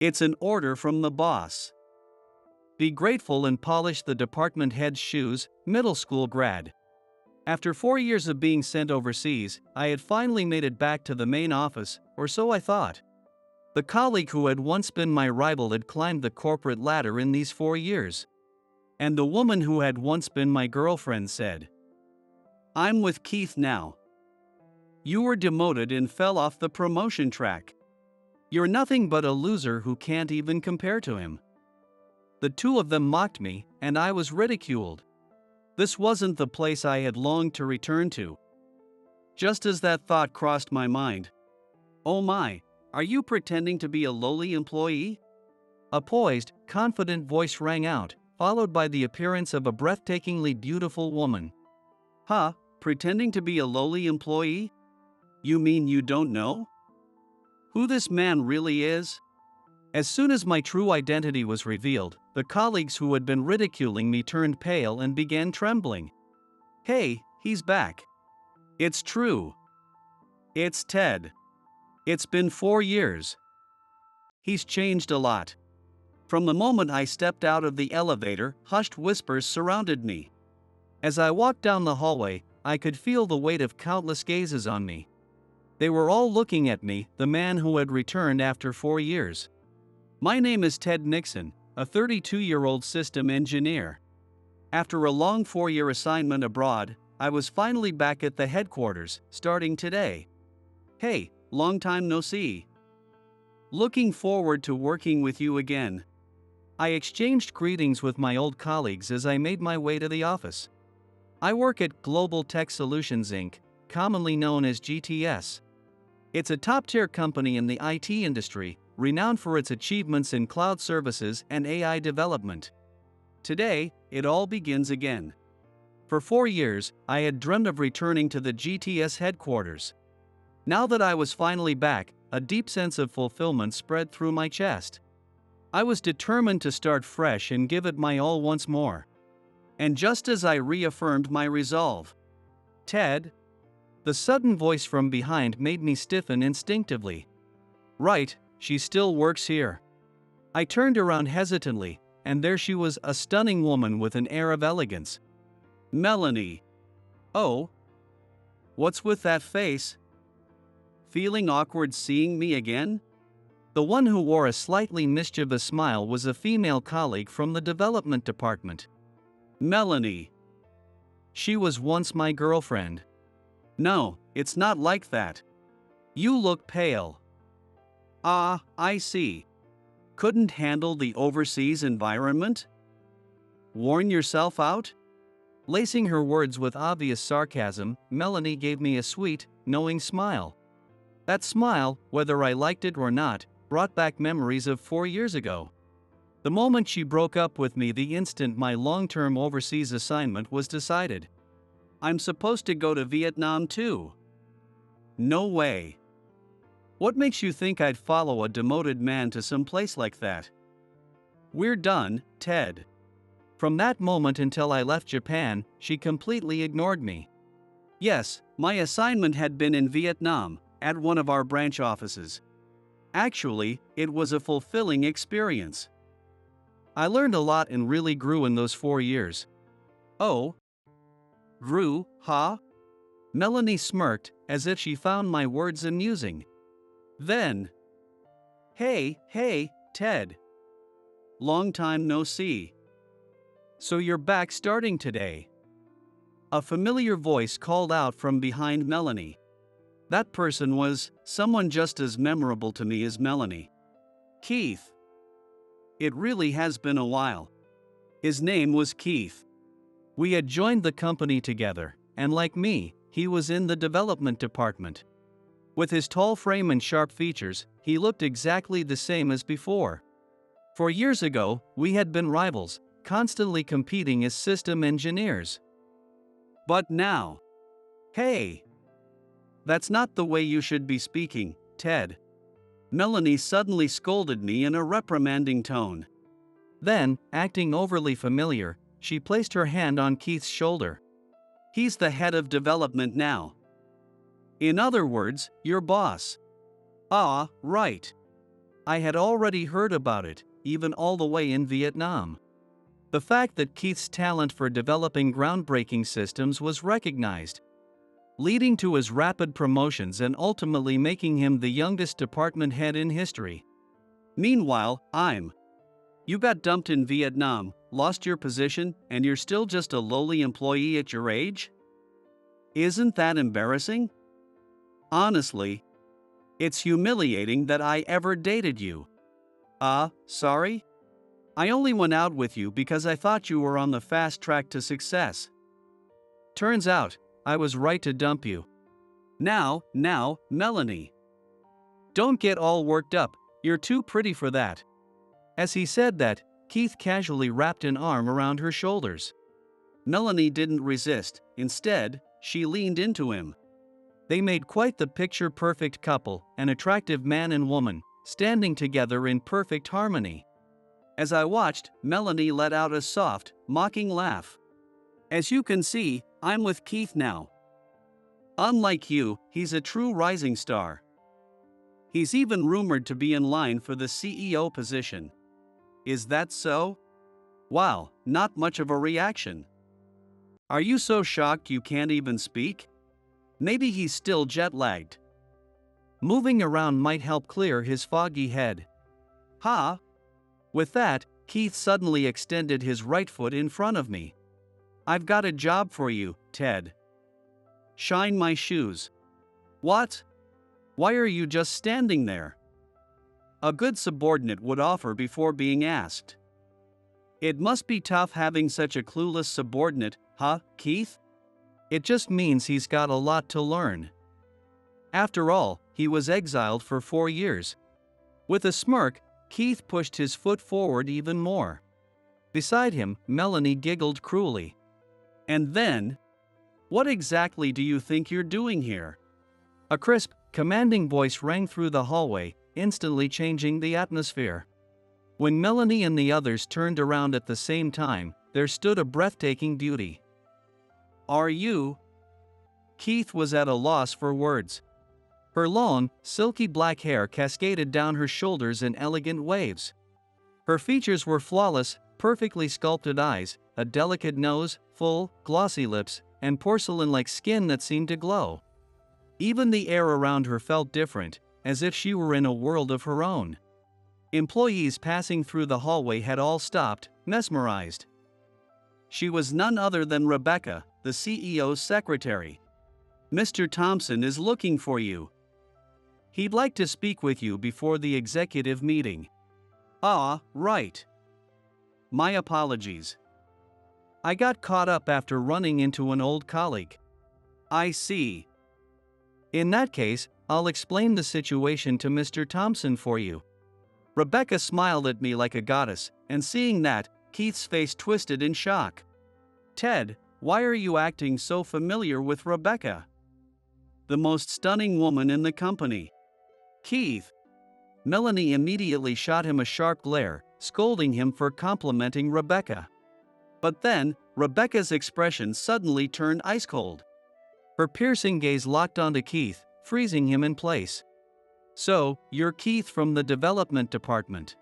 It's an order from the boss. Be grateful and polish the department head's shoes, middle school grad. After 4 years of being sent overseas, I had finally made it back to the main office, or so I thought. The colleague who had once been my rival had climbed the corporate ladder in these 4 years. And the woman who had once been my girlfriend said, "I'm with Keith now. You were demoted and fell off the promotion track. You're nothing but a loser who can't even compare to him." The two of them mocked me, and I was ridiculed. This wasn't the place I had longed to return to. Just as that thought crossed my mind, "Oh my, are you pretending to be a lowly employee?" A poised, confident voice rang out, followed by the appearance of a breathtakingly beautiful woman. "Huh, pretending to be a lowly employee? You mean you don't know who this man really is?" As soon as my true identity was revealed, the colleagues who had been ridiculing me turned pale and began trembling. "Hey, he's back. It's true. It's Ted. It's been 4 years. He's changed a lot." From the moment I stepped out of the elevator, hushed whispers surrounded me. As I walked down the hallway, I could feel the weight of countless gazes on me. They were all looking at me, the man who had returned after 4 years. My name is Ted Nixon, a 32-year-old system engineer. After a long 4-year assignment abroad, I was finally back at the headquarters, starting today. Hey, long time no see. Looking forward to working with you again. I exchanged greetings with my old colleagues as I made my way to the office. I work at Global Tech Solutions Inc., commonly known as GTS. It's a top-tier company in the IT industry, renowned for its achievements in cloud services and AI development. Today, it all begins again. For 4 years, I had dreamed of returning to the GTS headquarters. Now that I was finally back, a deep sense of fulfillment spread through my chest. I was determined to start fresh and give it my all once more. And just as I reaffirmed my resolve, "Ted?" The sudden voice from behind made me stiffen instinctively. Right, she still works here. I turned around hesitantly, and there she was, a stunning woman with an air of elegance. "Melanie." "Oh? What's with that face? Feeling awkward seeing me again?" The one who wore a slightly mischievous smile was a female colleague from the development department. "Melanie. She was once my girlfriend." "No, it's not like that. You look pale." "Ah, I see. Couldn't handle the overseas environment? Worn yourself out?" Lacing her words with obvious sarcasm, Melanie gave me a sweet, knowing smile. That smile, whether I liked it or not, brought back memories of 4 years ago. The moment she broke up with me, the instant my long-term overseas assignment was decided. "I'm supposed to go to Vietnam too." "No way. What makes you think I'd follow a demoted man to some place like that?" "We're done, Ted." From that moment until I left Japan, she completely ignored me. Yes, my assignment had been in Vietnam, at one of our branch offices. Actually, it was a fulfilling experience. I learned a lot and really grew in those 4 years. "Oh? Grew, huh?" Melanie smirked, as if she found my words amusing. Then, Hey, Ted. Long time no see. So you're back starting today." A familiar voice called out from behind Melanie. That person was someone just as memorable to me as Melanie. Keith. It really has been a while. His name was Keith. We had joined the company together, and like me, he was in the development department. With his tall frame and sharp features, he looked exactly the same as before. 4 years ago, we had been rivals, constantly competing as system engineers. But now, hey! That's not the way you should be speaking, Ted. Melanie suddenly scolded me in a reprimanding tone. Then, acting overly familiar, she placed her hand on Keith's shoulder. "He's the head of development now. In other words, your boss." "Ah, right." I had already heard about it, even all the way in Vietnam. The fact that Keith's talent for developing groundbreaking systems was recognized, leading to his rapid promotions and ultimately making him the youngest department head in history. Meanwhile, you got dumped in Vietnam, lost your position, and you're still just a lowly employee at your age? Isn't that embarrassing? Honestly, it's humiliating that I ever dated you. Sorry? I only went out with you because I thought you were on the fast track to success. Turns out, I was right to dump you. Now, Melanie. Don't get all worked up, you're too pretty for that. As he said that, Keith casually wrapped an arm around her shoulders. Melanie didn't resist, instead, she leaned into him. They made quite the picture-perfect couple, an attractive man and woman, standing together in perfect harmony. As I watched, Melanie let out a soft, mocking laugh. As you can see, I'm with Keith now. Unlike you, he's a true rising star. He's even rumored to be in line for the CEO position. Is that so? Wow, not much of a reaction. Are you so shocked you can't even speak? Maybe he's still jet-lagged. Moving around might help clear his foggy head. With that, Keith suddenly extended his right foot in front of me. I've got a job for you, Ted. Shine my shoes. What? Why are you just standing there? A good subordinate would offer before being asked. It must be tough having such a clueless subordinate, Keith? It just means he's got a lot to learn. After all, he was exiled for 4 years. With a smirk, Keith pushed his foot forward even more. Beside him, Melanie giggled cruelly. And then, what exactly do you think you're doing here? A crisp, commanding voice rang through the hallway, instantly changing the atmosphere. When Melanie and the others turned around at the same time, there stood a breathtaking beauty. Are you? Keith was at a loss for words. Her long, silky black hair cascaded down her shoulders in elegant waves. Her features were flawless, perfectly sculpted eyes, a delicate nose, full, glossy lips, and porcelain-like skin that seemed to glow. Even the air around her felt different, as if she were in a world of her own. Employees passing through the hallway had all stopped, mesmerized. She was none other than Rebecca, the CEO's secretary. Mr. Thompson is looking for you. He'd like to speak with you before the executive meeting. Right. My apologies. I got caught up after running into an old colleague. I see. In that case, I'll explain the situation to Mr. Thompson for you. Rebecca smiled at me like a goddess, and seeing that, Keith's face twisted in shock. Ted, why are you acting so familiar with Rebecca? The most stunning woman in the company. Keith. Melanie immediately shot him a sharp glare, scolding him for complimenting Rebecca. But then, Rebecca's expression suddenly turned ice cold. Her piercing gaze locked onto Keith, freezing him in place. So, you're Keith from the development department.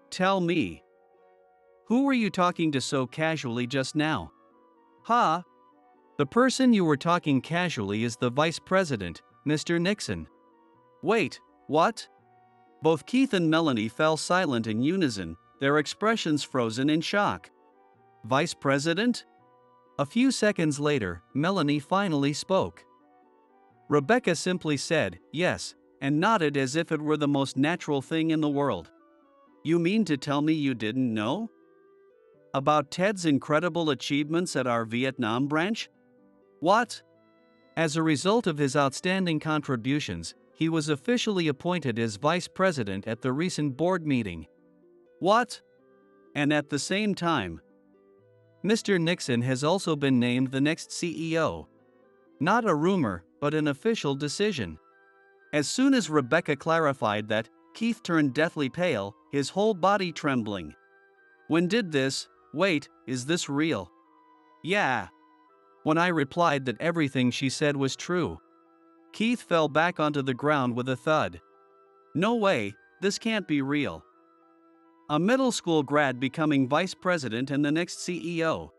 Tell me. Who were you talking to so casually just now? The person you were talking casually is the vice president, Mr. Nixon. Wait, what? Both Keith and Melanie fell silent in unison, their expressions frozen in shock. Vice president? A few seconds later, Melanie finally spoke. Rebecca simply said, yes, and nodded as if it were the most natural thing in the world. You mean to tell me you didn't know? About Ted's incredible achievements at our Vietnam branch? What? As a result of his outstanding contributions, he was officially appointed as vice president at the recent board meeting. What? And at the same time, Mr. Nixon has also been named the next CEO. Not a rumor, but an official decision. As soon as Rebecca clarified that, Keith turned deathly pale, his whole body trembling. When did this? Wait, is this real? Yeah. When I replied that everything she said was true. Keith fell back onto the ground with a thud. No way, This can't be real. A middle school grad becoming vice president and the next CEO.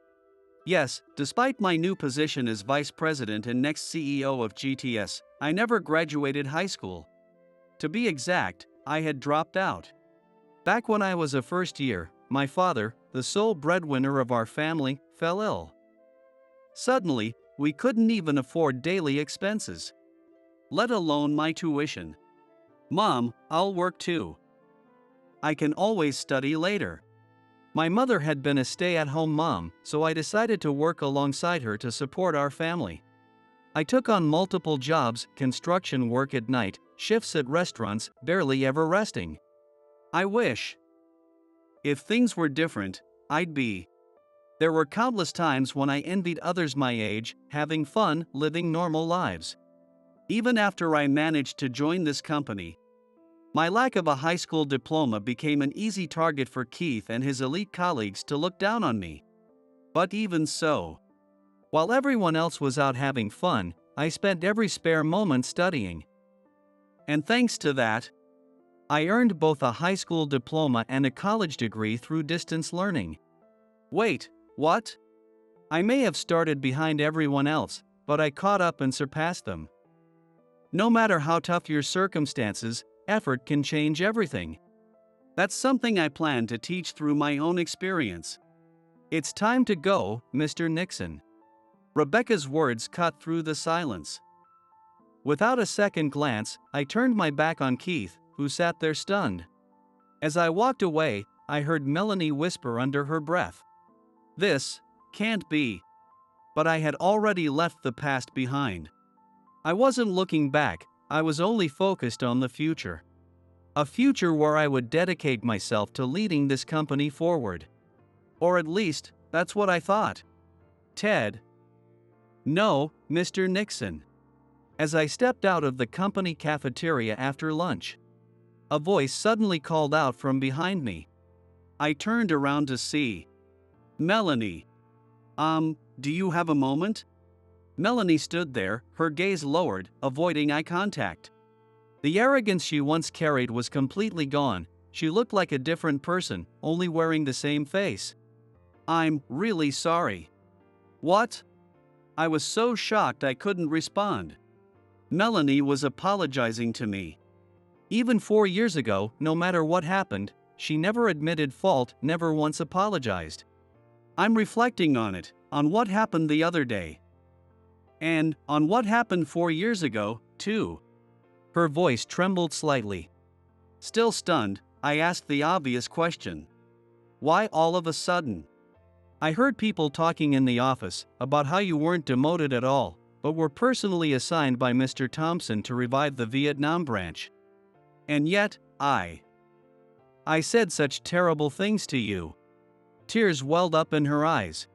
Yes, despite my new position as vice president and next CEO of GTS, I never graduated high school. To be exact, I had dropped out. Back when I was a first year, my father, the sole breadwinner of our family, fell ill. Suddenly, we couldn't even afford daily expenses, let alone my tuition. Mom, I'll work too. I can always study later. My mother had been a stay-at-home mom, so I decided to work alongside her to support our family. I took on multiple jobs, construction work at night, shifts at restaurants, barely ever resting. I wish. If things were different, I'd be. There were countless times when I envied others my age, having fun, living normal lives. Even after I managed to join this company, my lack of a high school diploma became an easy target for Keith and his elite colleagues to look down on me. But even so, while everyone else was out having fun, I spent every spare moment studying. And thanks to that, I earned both a high school diploma and a college degree through distance learning. Wait, what? I may have started behind everyone else, but I caught up and surpassed them. No matter how tough your circumstances, effort can change everything. That's something I plan to teach through my own experience. It's time to go, Mr. Nixon. Rebecca's words cut through the silence. Without a second glance, I turned my back on Keith, who sat there stunned. As I walked away, I heard Melanie whisper under her breath, "This can't be." But I had already left the past behind. I wasn't looking back, I was only focused on the future. A future where I would dedicate myself to leading this company forward. Or at least, that's what I thought. Ted. No, Mr. Nixon. As I stepped out of the company cafeteria after lunch, a voice suddenly called out from behind me. I turned around to see Melanie. Do you have a moment? Melanie stood there, her gaze lowered, avoiding eye contact. The arrogance she once carried was completely gone. She looked like a different person, only wearing the same face. I'm really sorry. What? I was so shocked I couldn't respond. Melanie was apologizing to me. Even 4 years ago, no matter what happened, she never admitted fault, never once apologized. I'm reflecting on it, on what happened the other day. And on what happened 4 years ago, too. Her voice trembled slightly. Still stunned, I asked the obvious question. Why all of a sudden? I heard people talking in the office about how you weren't demoted at all, but were personally assigned by Mr. Thompson to revive the Vietnam branch. And yet, I said such terrible things to you. Tears welled up in her eyes.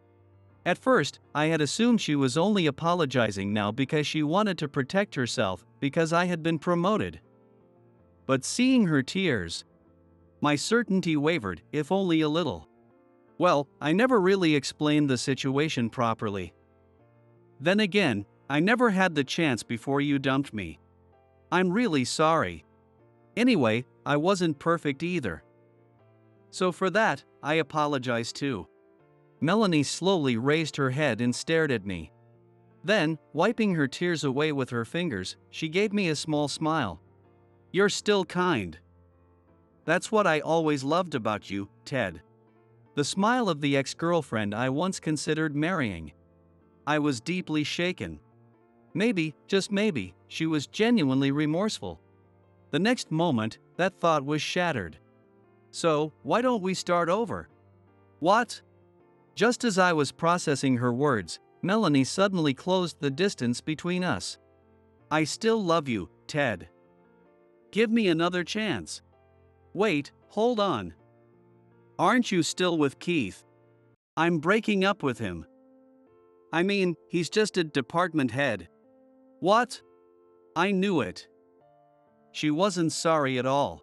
At first, I had assumed she was only apologizing now because she wanted to protect herself, because I had been promoted. But seeing her tears, my certainty wavered, if only a little. Well, I never really explained the situation properly. Then again, I never had the chance before you dumped me. I'm really sorry. Anyway, I wasn't perfect either. So for that, I apologize too. Melanie slowly raised her head and stared at me. Then, wiping her tears away with her fingers, she gave me a small smile. You're still kind. That's what I always loved about you, Ted. The smile of the ex-girlfriend I once considered marrying. I was deeply shaken. Maybe, just maybe, she was genuinely remorseful. The next moment, that thought was shattered. So, why don't we start over? What? Just as I was processing her words, Melanie suddenly closed the distance between us. I still love you, Ted. Give me another chance. Wait, hold on. Aren't you still with Keith? I'm breaking up with him. I mean, he's just a department head. What? I knew it. She wasn't sorry at all.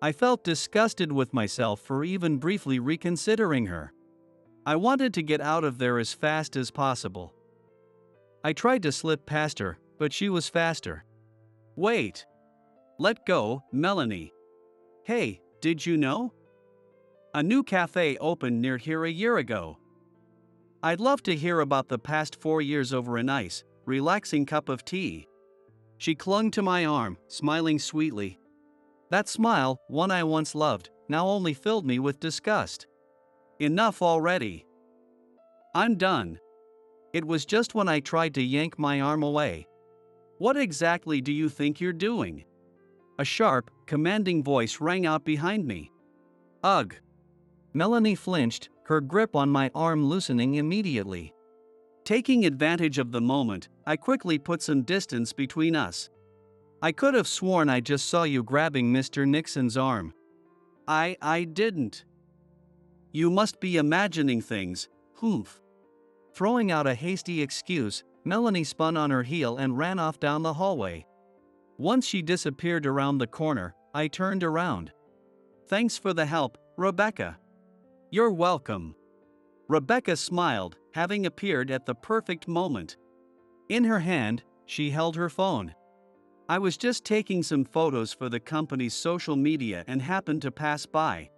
I felt disgusted with myself for even briefly reconsidering her. I wanted to get out of there as fast as possible. I tried to slip past her, but she was faster. Wait. Let go, Melanie. Hey, did you know? A new cafe opened near here a year ago. I'd love to hear about the past 4 years over a nice, relaxing cup of tea. She clung to my arm, smiling sweetly. That smile, one I once loved, now only filled me with disgust. Enough already. I'm done. It was just when I tried to yank my arm away. What exactly do you think you're doing? A sharp, commanding voice rang out behind me. Ugh. Melanie flinched, her grip on my arm loosening immediately. Taking advantage of the moment, I quickly put some distance between us. I could have sworn I just saw you grabbing Mr. Nixon's arm. I didn't. You must be imagining things, humph. Throwing out a hasty excuse, Melanie spun on her heel and ran off down the hallway. Once she disappeared around the corner, I turned around. Thanks for the help, Rebecca. You're welcome. Rebecca smiled, having appeared at the perfect moment. In her hand, she held her phone. I was just taking some photos for the company's social media and happened to pass by.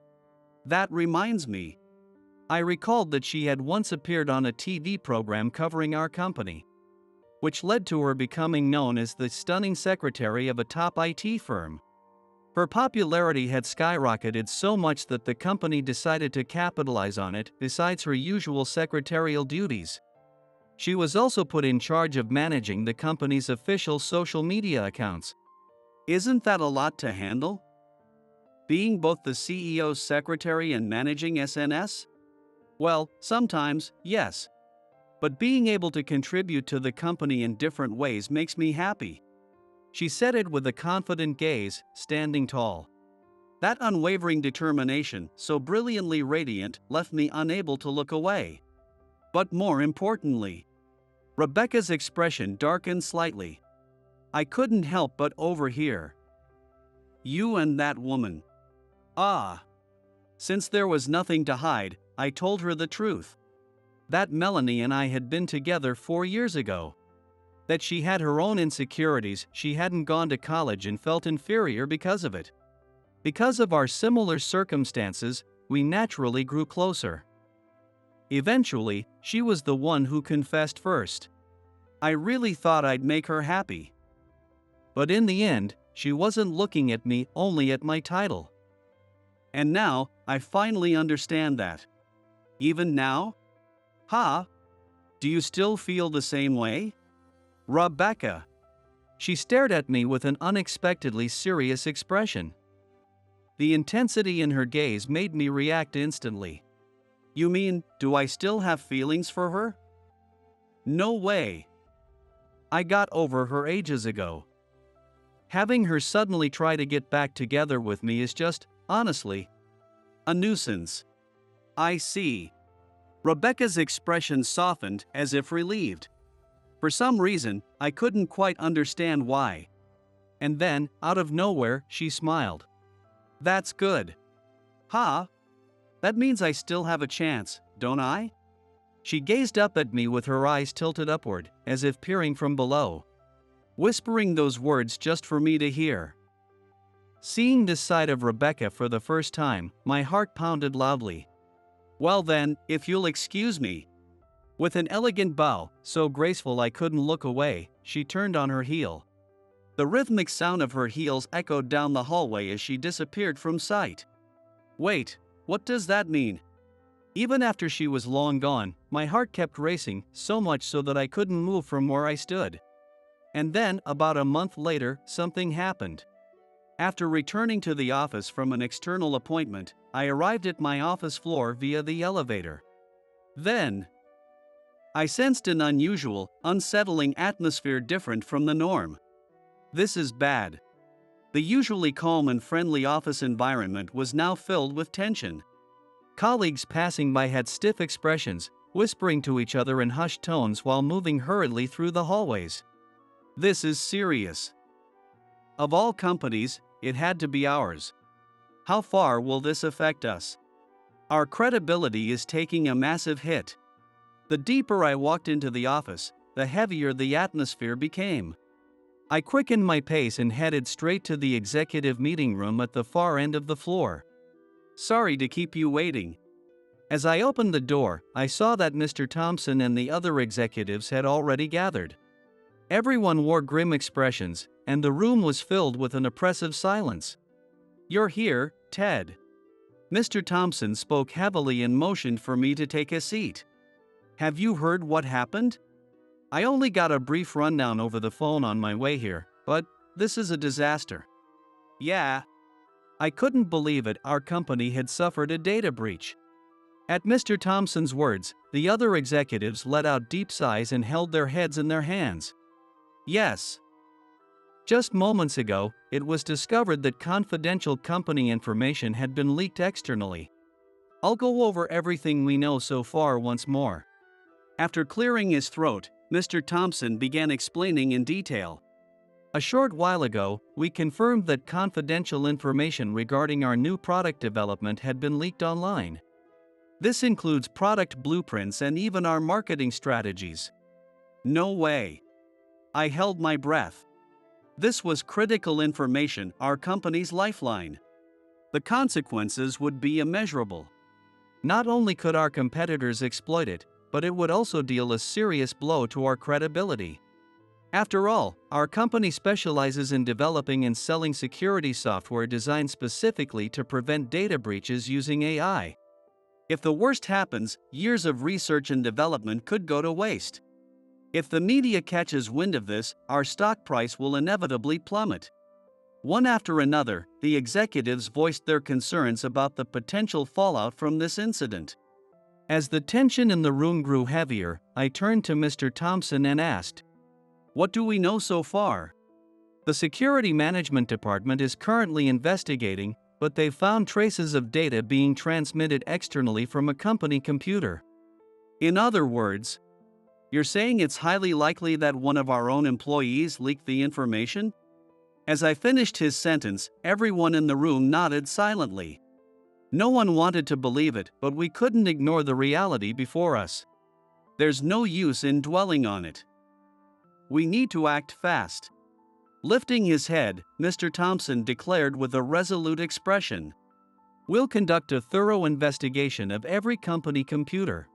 That reminds me. I recalled that she had once appeared on a TV program covering our company, which led to her becoming known as the stunning secretary of a top IT firm. Her popularity had skyrocketed so much that the company decided to capitalize on it, besides her usual secretarial duties. She was also put in charge of managing the company's official social media accounts. Isn't that a lot to handle? Being both the CEO's secretary and managing SNS? Well, sometimes, yes. But being able to contribute to the company in different ways makes me happy. She said it with a confident gaze, standing tall. That unwavering determination, so brilliantly radiant, left me unable to look away. But more importantly, Rebecca's expression darkened slightly. I couldn't help but overhear. You and that woman. Ah. Since there was nothing to hide, I told her the truth. That Melanie and I had been together 4 years ago. That she had her own insecurities, she hadn't gone to college and felt inferior because of it. Because of our similar circumstances, we naturally grew closer. Eventually, she was the one who confessed first. I really thought I'd make her happy. But in the end, she wasn't looking at me, only at my title. And now, I finally understand that. Even now? Ha? Do you still feel the same way? Rebecca. She stared at me with an unexpectedly serious expression. The intensity in her gaze made me react instantly. You mean, do I still have feelings for her? No way. I got over her ages ago. Having her suddenly try to get back together with me is just, honestly, a nuisance. I see. Rebecca's expression softened, as if relieved. For some reason, I couldn't quite understand why. And then, out of nowhere, she smiled. That's good. Ha? That means I still have a chance, don't I? She gazed up at me with her eyes tilted upward, as if peering from below, whispering those words just for me to hear. Seeing this side of Rebecca for the first time, my heart pounded loudly. Well then, if you'll excuse me. With an elegant bow, so graceful I couldn't look away, she turned on her heel. The rhythmic sound of her heels echoed down the hallway as she disappeared from sight. Wait, what does that mean? Even after she was long gone, my heart kept racing, so much so that I couldn't move from where I stood. And then, about a month later, something happened. After returning to the office from an external appointment, I arrived at my office floor via the elevator. Then, I sensed an unusual, unsettling atmosphere different from the norm. This is bad. The usually calm and friendly office environment was now filled with tension. Colleagues passing by had stiff expressions, whispering to each other in hushed tones while moving hurriedly through the hallways. This is serious. Of all companies, it had to be ours. How far will this affect us? Our credibility is taking a massive hit. The deeper I walked into the office, the heavier the atmosphere became. I quickened my pace and headed straight to the executive meeting room at the far end of the floor. Sorry to keep you waiting. As I opened the door, I saw that Mr. Thompson and the other executives had already gathered. Everyone wore grim expressions, and the room was filled with an oppressive silence. "You're here, Ted." Mr. Thompson spoke heavily and motioned for me to take a seat. "Have you heard what happened? I only got a brief rundown over the phone on my way here, but this is a disaster." "Yeah." I couldn't believe it, our company had suffered a data breach. At Mr. Thompson's words, the other executives let out deep sighs and held their heads in their hands. Yes. Just moments ago, it was discovered that confidential company information had been leaked externally. I'll go over everything we know so far once more. After clearing his throat, Mr. Thompson began explaining in detail. A short while ago, we confirmed that confidential information regarding our new product development had been leaked online. This includes product blueprints and even our marketing strategies. No way. I held my breath. This was critical information, our company's lifeline. The consequences would be immeasurable. Not only could our competitors exploit it, but it would also deal a serious blow to our credibility. After all, our company specializes in developing and selling security software designed specifically to prevent data breaches using AI. If the worst happens, years of research and development could go to waste. If the media catches wind of this, our stock price will inevitably plummet. One after another, the executives voiced their concerns about the potential fallout from this incident. As the tension in the room grew heavier, I turned to Mr. Thompson and asked, "What do we know so far?" "The Security Management Department is currently investigating, but they've found traces of data being transmitted externally from a company computer." "In other words, you're saying it's highly likely that one of our own employees leaked the information?" As I finished his sentence, everyone in the room nodded silently. No one wanted to believe it, but we couldn't ignore the reality before us. There's no use in dwelling on it. We need to act fast. Lifting his head, Mr. Thompson declared with a resolute expression, "We'll conduct a thorough investigation of every company computer.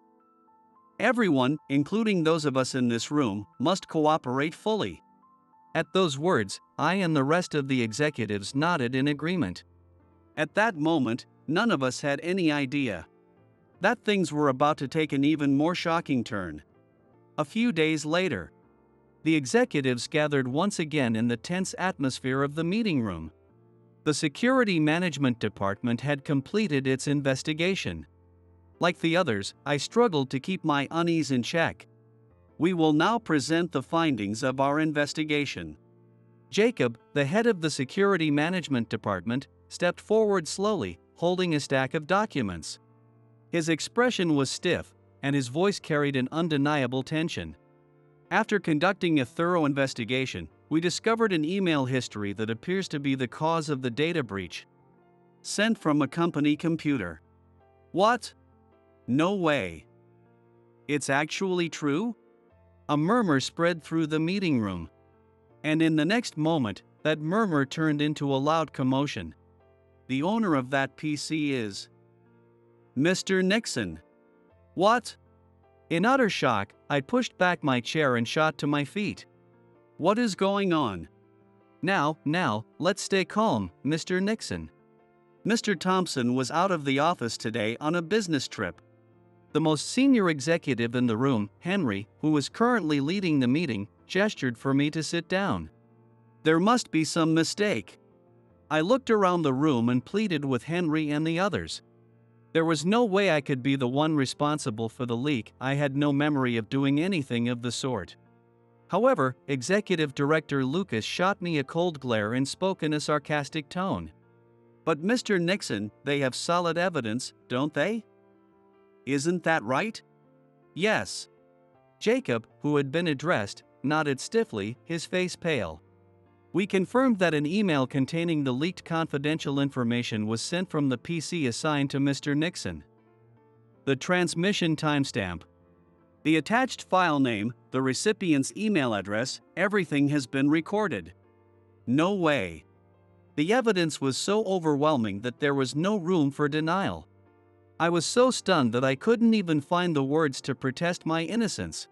Everyone, including those of us in this room, must cooperate fully." At those words, I and the rest of the executives nodded in agreement. At that moment, none of us had any idea that things were about to take an even more shocking turn. A few days later, the executives gathered once again in the tense atmosphere of the meeting room. The Security Management Department had completed its investigation. Like the others, I struggled to keep my unease in check. "We will now present the findings of our investigation." Jacob, the head of the Security Management Department, stepped forward slowly, holding a stack of documents. His expression was stiff, and his voice carried an undeniable tension. "After conducting a thorough investigation, we discovered an email history that appears to be the cause of the data breach. Sent from a company computer." "What? No way. It's actually true?" A murmur spread through the meeting room. And in the next moment, that murmur turned into a loud commotion. "The owner of that PC is Mr. Nixon." "What?" In utter shock, I pushed back my chair and shot to my feet. "What is going on?" Now, let's stay calm, Mr. Nixon." Mr. Thompson was out of the office today on a business trip. The most senior executive in the room, Henry, who was currently leading the meeting, gestured for me to sit down. "There must be some mistake." I looked around the room and pleaded with Henry and the others. There was no way I could be the one responsible for the leak. I had no memory of doing anything of the sort. However, Executive Director Lucas shot me a cold glare and spoke in a sarcastic tone. "But Mr. Nixon, they have solid evidence, don't they? Isn't that right?" "Yes." Jacob, who had been addressed, nodded stiffly, his face pale. "We confirmed that an email containing the leaked confidential information was sent from the PC assigned to Mr. Nixon. The transmission timestamp The attached file name, the recipient's email address, everything has been recorded. No way. The evidence was so overwhelming that there was no room for denial. I was so stunned that I couldn't even find the words to protest my innocence.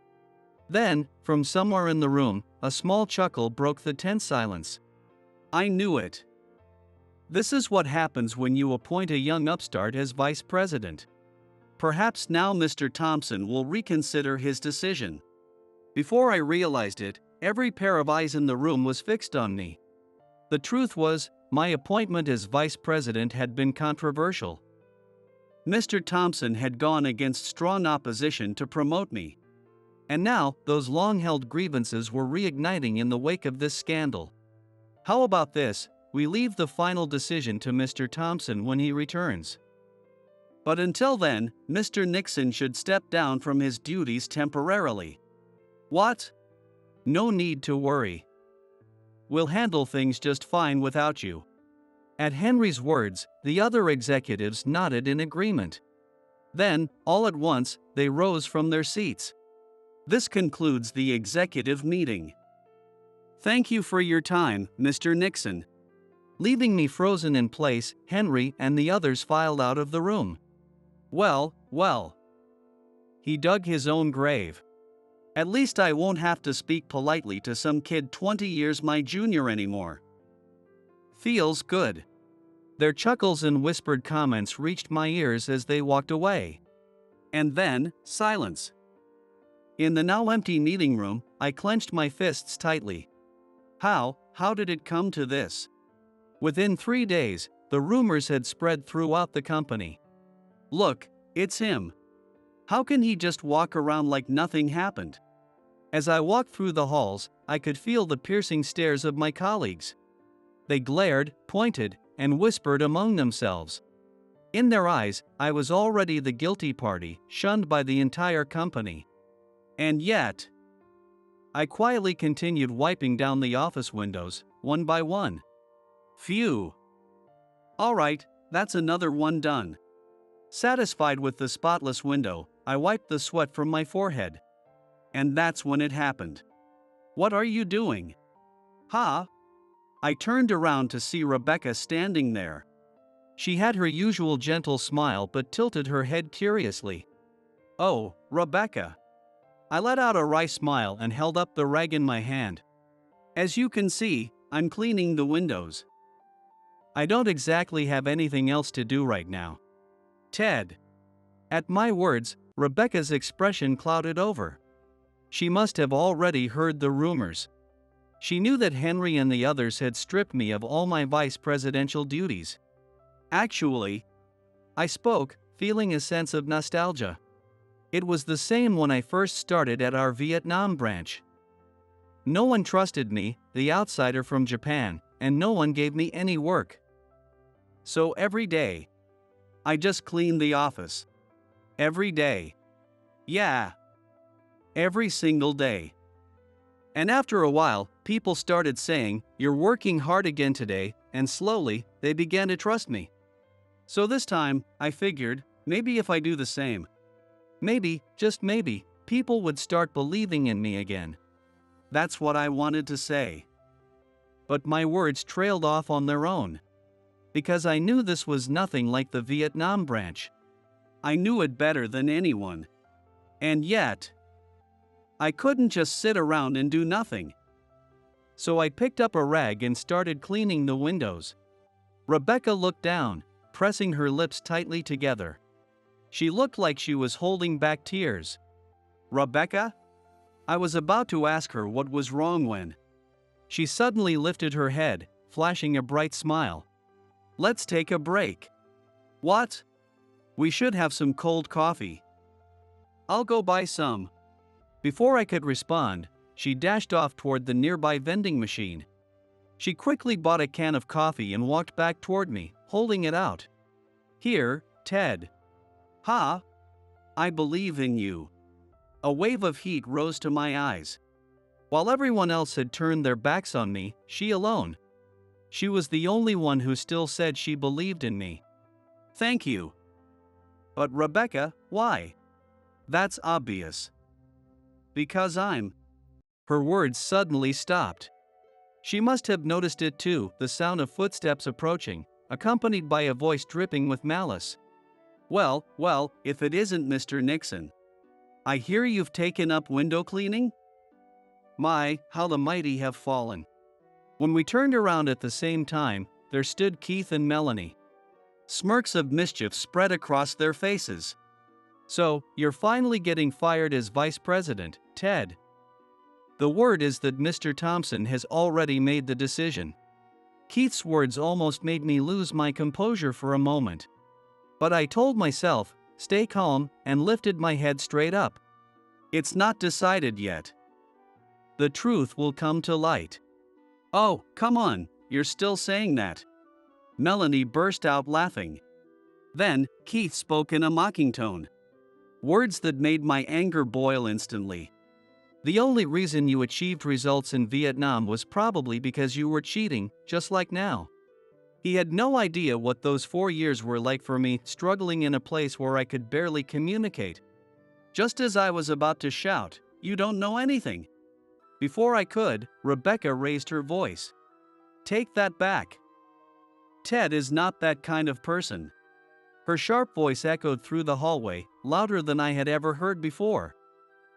Then, from somewhere in the room, a small chuckle broke the tense silence. I knew it. This is what happens when you appoint a young upstart as vice president. Perhaps now Mr. Thompson will reconsider his decision. Before I realized it, every pair of eyes in the room was fixed on me. The truth was, my appointment as vice president had been controversial. Mr. Thompson had gone against strong opposition to promote me. And now, those long-held grievances were reigniting in the wake of this scandal. How about this? We leave the final decision to Mr. Thompson when he returns. But until then, Mr. Nixon should step down from his duties temporarily. What? No need to worry. We'll handle things just fine without you. At Henry's words, the other executives nodded in agreement. Then, all at once, they rose from their seats. This concludes the executive meeting. Thank you for your time, Mr. Nixon. Leaving me frozen in place, Henry and the others filed out of the room. Well. He dug his own grave. At least I won't have to speak politely to some kid 20 years my junior anymore. Feels good. Their chuckles and whispered comments reached my ears as they walked away. And then, silence. In the now empty meeting room, I clenched my fists tightly. How did it come to this? Within 3 days, the rumors had spread throughout the company. Look, it's him. How can he just walk around like nothing happened? As I walked through the halls, I could feel the piercing stares of my colleagues. They glared, pointed, and whispered among themselves. In their eyes, I was already the guilty party, shunned by the entire company. And yet, I quietly continued wiping down the office windows, one by one. Phew. All right, that's another one done. Satisfied with the spotless window, I wiped the sweat from my forehead. And that's when it happened. What are you doing? Ha? I turned around to see Rebecca standing there. She had her usual gentle smile but tilted her head curiously. Oh, Rebecca. I let out a wry smile and held up the rag in my hand. As you can see, I'm cleaning the windows. I don't exactly have anything else to do right now. Ted. At my words, Rebecca's expression clouded over. She must have already heard the rumors. She knew that Henry and the others had stripped me of all my vice presidential duties. Actually, I spoke, feeling a sense of nostalgia. It was the same when I first started at our Vietnam branch. No one trusted me, the outsider from Japan, and no one gave me any work. So every day, I just cleaned the office. Every day. Yeah. Every single day. And after a while, people started saying, "You're working hard again today," and slowly, they began to trust me. So this time, I figured, maybe if I do the same, maybe, just maybe, people would start believing in me again. That's what I wanted to say. But my words trailed off on their own. Because I knew this was nothing like the Vietnam branch. I knew it better than anyone. And yet, I couldn't just sit around and do nothing. So I picked up a rag and started cleaning the windows. Rebecca looked down, pressing her lips tightly together. She looked like she was holding back tears. Rebecca? I was about to ask her what was wrong when she suddenly lifted her head, flashing a bright smile. Let's take a break. What? We should have some cold coffee. I'll go buy some. Before I could respond, she dashed off toward the nearby vending machine. She quickly bought a can of coffee and walked back toward me, holding it out. Here, Ted. Ha! I believe in you. A wave of heat rose to my eyes. While everyone else had turned their backs on me, she alone. She was the only one who still said she believed in me. Thank you. But Rebecca, why? That's obvious. because I'm. Her words suddenly stopped. She must have noticed it too, the sound of footsteps approaching, accompanied by a voice dripping with malice. Well, if it isn't Mr. Nixon. I hear you've taken up window cleaning? My, how the mighty have fallen. When we turned around at the same time, there stood Keith and Melanie. Smirks of mischief spread across their faces. So, you're finally getting fired as vice president, Ted. The word is that Mr. Thompson has already made the decision. Keith's words almost made me lose my composure for a moment. But I told myself, stay calm, and lifted my head straight up. It's not decided yet. The truth will come to light. Oh, come on, you're still saying that. Melanie burst out laughing. Then, Keith spoke in a mocking tone. Words that made my anger boil instantly. The only reason you achieved results in Vietnam was probably because you were cheating, just like now. He had no idea what those 4 years were like for me, struggling in a place where I could barely communicate. Just as I was about to shout, "You don't know anything!" Before I could, Rebecca raised her voice. Take that back. Ted is not that kind of person. Her sharp voice echoed through the hallway, louder than I had ever heard before.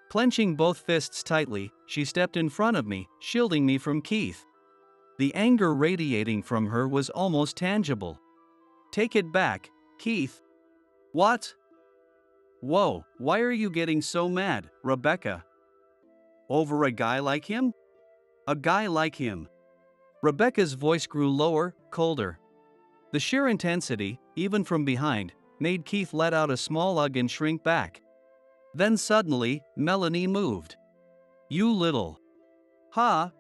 Clenching both fists tightly, she stepped in front of me, shielding me from Keith. The anger radiating from her was almost tangible. Take it back, Keith. What? Whoa, why are you getting so mad, Rebecca? Over a guy like him? A guy like him. Rebecca's voice grew lower, colder. The sheer intensity, even from behind, made Keith let out a small ugh and shrink back. Then suddenly, Melanie moved. You little. Ha!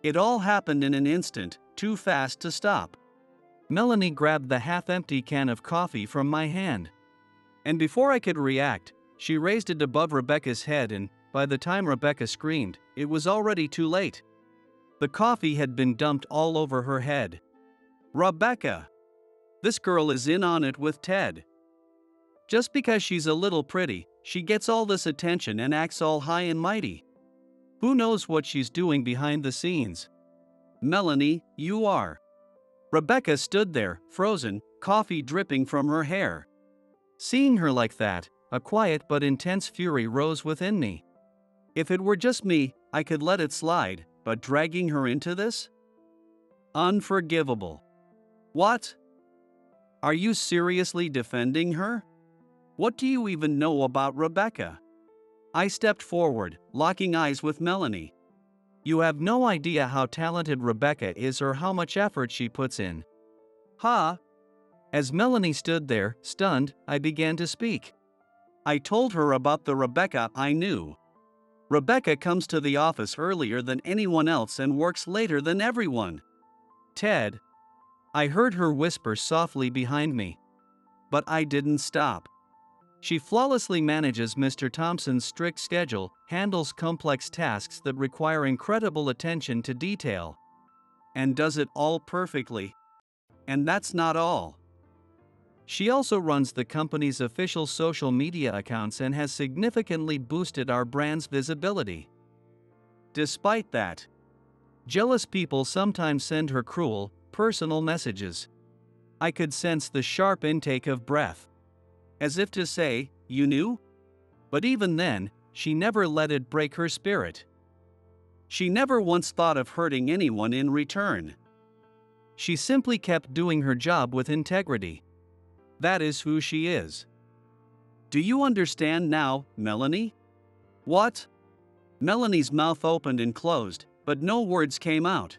It all happened in an instant, too fast to stop. Melanie grabbed the half-empty can of coffee from my hand. And before I could react, she raised it above Rebecca's head, and by the time Rebecca screamed, it was already too late. The coffee had been dumped all over her head. Rebecca! This girl is in on it with Ted. Just because she's a little pretty, she gets all this attention and acts all high and mighty. Who knows what she's doing behind the scenes? Melanie, you are. Rebecca stood there, frozen, coffee dripping from her hair. Seeing her like that, a quiet but intense fury rose within me. If it were just me, I could let it slide, but dragging her into this? Unforgivable. What? Are you seriously defending her? What do you even know about Rebecca? I stepped forward, locking eyes with Melanie. You have no idea how talented Rebecca is or how much effort she puts in. Ha! As Melanie stood there, stunned, I began to speak. I told her about the Rebecca I knew. Rebecca comes to the office earlier than anyone else and works later than everyone. Ted. I heard her whisper softly behind me. But I didn't stop. She flawlessly manages Mr. Thompson's strict schedule, handles complex tasks that require incredible attention to detail, and does it all perfectly. And that's not all. She also runs the company's official social media accounts and has significantly boosted our brand's visibility. Despite that, jealous people sometimes send her cruel, personal messages. I could sense the sharp intake of breath. As if to say, you knew? But even then, she never let it break her spirit. She never once thought of hurting anyone in return. She simply kept doing her job with integrity. That is who she is. Do you understand now, Melanie? What? Melanie's mouth opened and closed, but no words came out.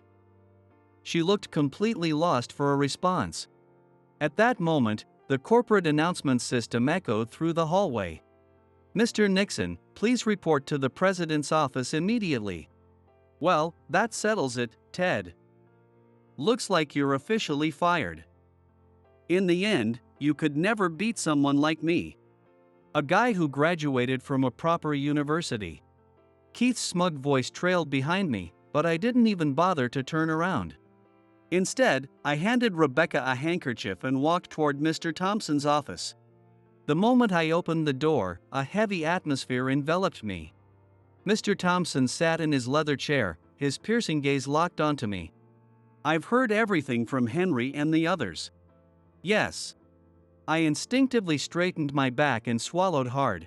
She looked completely lost for a response. At that moment, the corporate announcement system echoed through the hallway. Mr. Nixon, please report to the president's office immediately. Well, that settles it, Ted. Looks like you're officially fired. In the end, you could never beat someone like me. A guy who graduated from a proper university. Keith's smug voice trailed behind me, but I didn't even bother to turn around. Instead, I handed Rebecca a handkerchief and walked toward Mr. Thompson's office. The moment I opened the door, a heavy atmosphere enveloped me. Mr. Thompson sat in his leather chair, his piercing gaze locked onto me. I've heard everything from Henry and the others. Yes. I instinctively straightened my back and swallowed hard.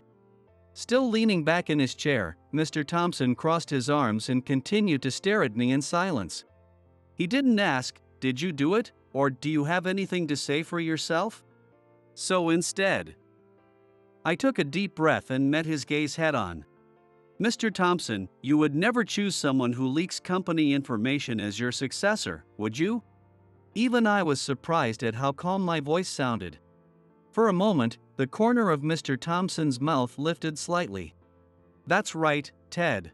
Still leaning back in his chair, Mr. Thompson crossed his arms and continued to stare at me in silence. He didn't ask, "Did you do it?" or "Do you have anything to say for yourself?" So instead, I took a deep breath and met his gaze head on. "Mr. Thompson, you would never choose someone who leaks company information as your successor, would you?" Even I was surprised at how calm my voice sounded. For a moment, the corner of Mr. Thompson's mouth lifted slightly. "That's right, Ted.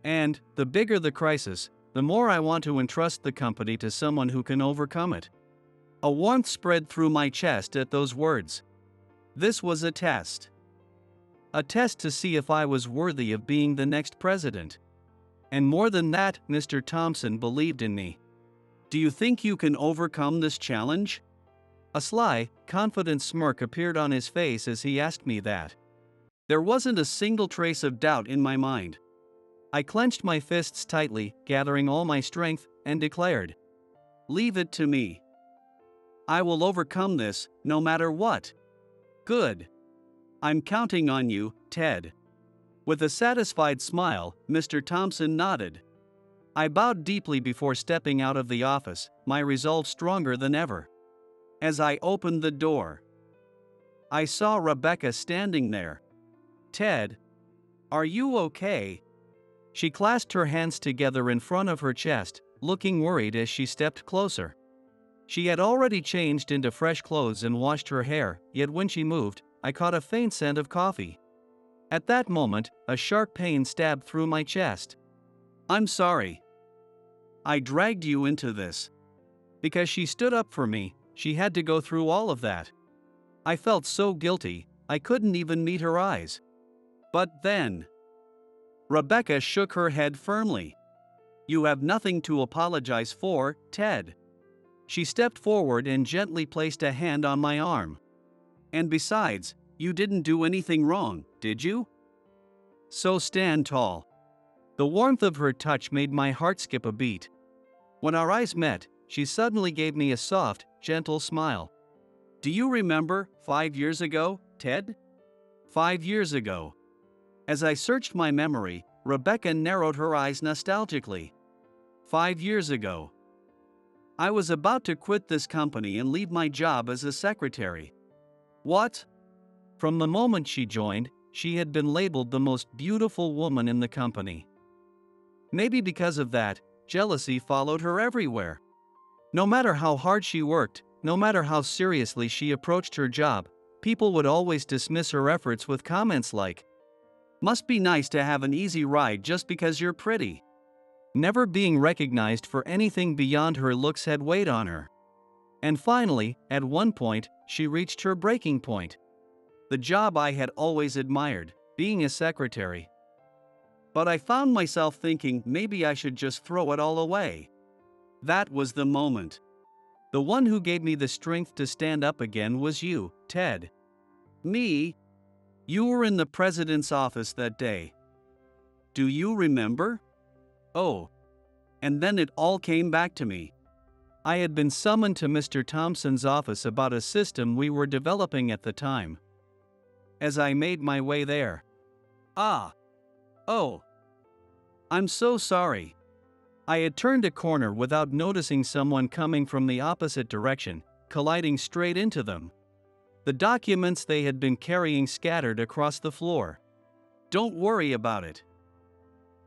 And, the bigger the crisis, the more I want to entrust the company to someone who can overcome it." A warmth spread through my chest at those words. This was a test. A test to see if I was worthy of being the next president. And more than that, Mr. Thompson believed in me. "Do you think you can overcome this challenge?" A sly, confident smirk appeared on his face as he asked me that. There wasn't a single trace of doubt in my mind. I clenched my fists tightly, gathering all my strength, and declared, "Leave it to me. I will overcome this, no matter what." "Good. I'm counting on you, Ted." With a satisfied smile, Mr. Thompson nodded. I bowed deeply before stepping out of the office, my resolve stronger than ever. As I opened the door, I saw Rebecca standing there. "Ted, are you okay?" She clasped her hands together in front of her chest, looking worried as she stepped closer. She had already changed into fresh clothes and washed her hair, yet when she moved, I caught a faint scent of coffee. At that moment, a sharp pain stabbed through my chest. "I'm sorry. I dragged you into this." Because she stood up for me, she had to go through all of that. I felt so guilty, I couldn't even meet her eyes. But then, Rebecca shook her head firmly. "You have nothing to apologize for, Ted." She stepped forward and gently placed a hand on my arm. "And besides, you didn't do anything wrong, did you? So stand tall." The warmth of her touch made my heart skip a beat. When our eyes met, she suddenly gave me a soft, gentle smile. "Do you remember 5 years ago, Ted?" 5 years ago. As I searched my memory, Rebecca narrowed her eyes nostalgically. 5 years ago. I was about to quit this company and leave my job as a secretary. What? From the moment she joined, she had been labeled the most beautiful woman in the company. Maybe because of that, jealousy followed her everywhere. No matter how hard she worked, no matter how seriously she approached her job, people would always dismiss her efforts with comments like, "Must be nice to have an easy ride just because you're pretty." Never being recognized for anything beyond her looks had weighed on her. And finally, at one point, she reached her breaking point. The job I had always admired, being a secretary. But I found myself thinking maybe I should just throw it all away. That was the moment. The one who gave me the strength to stand up again was you, Ted. Me? You were in the president's office that day. Do you remember? Oh. And then it all came back to me. I had been summoned to Mr. Thompson's office about a system we were developing at the time. As I made my way there. Oh. I'm so sorry. I had turned a corner without noticing someone coming from the opposite direction, colliding straight into them. The documents they had been carrying scattered across the floor. Don't worry about it.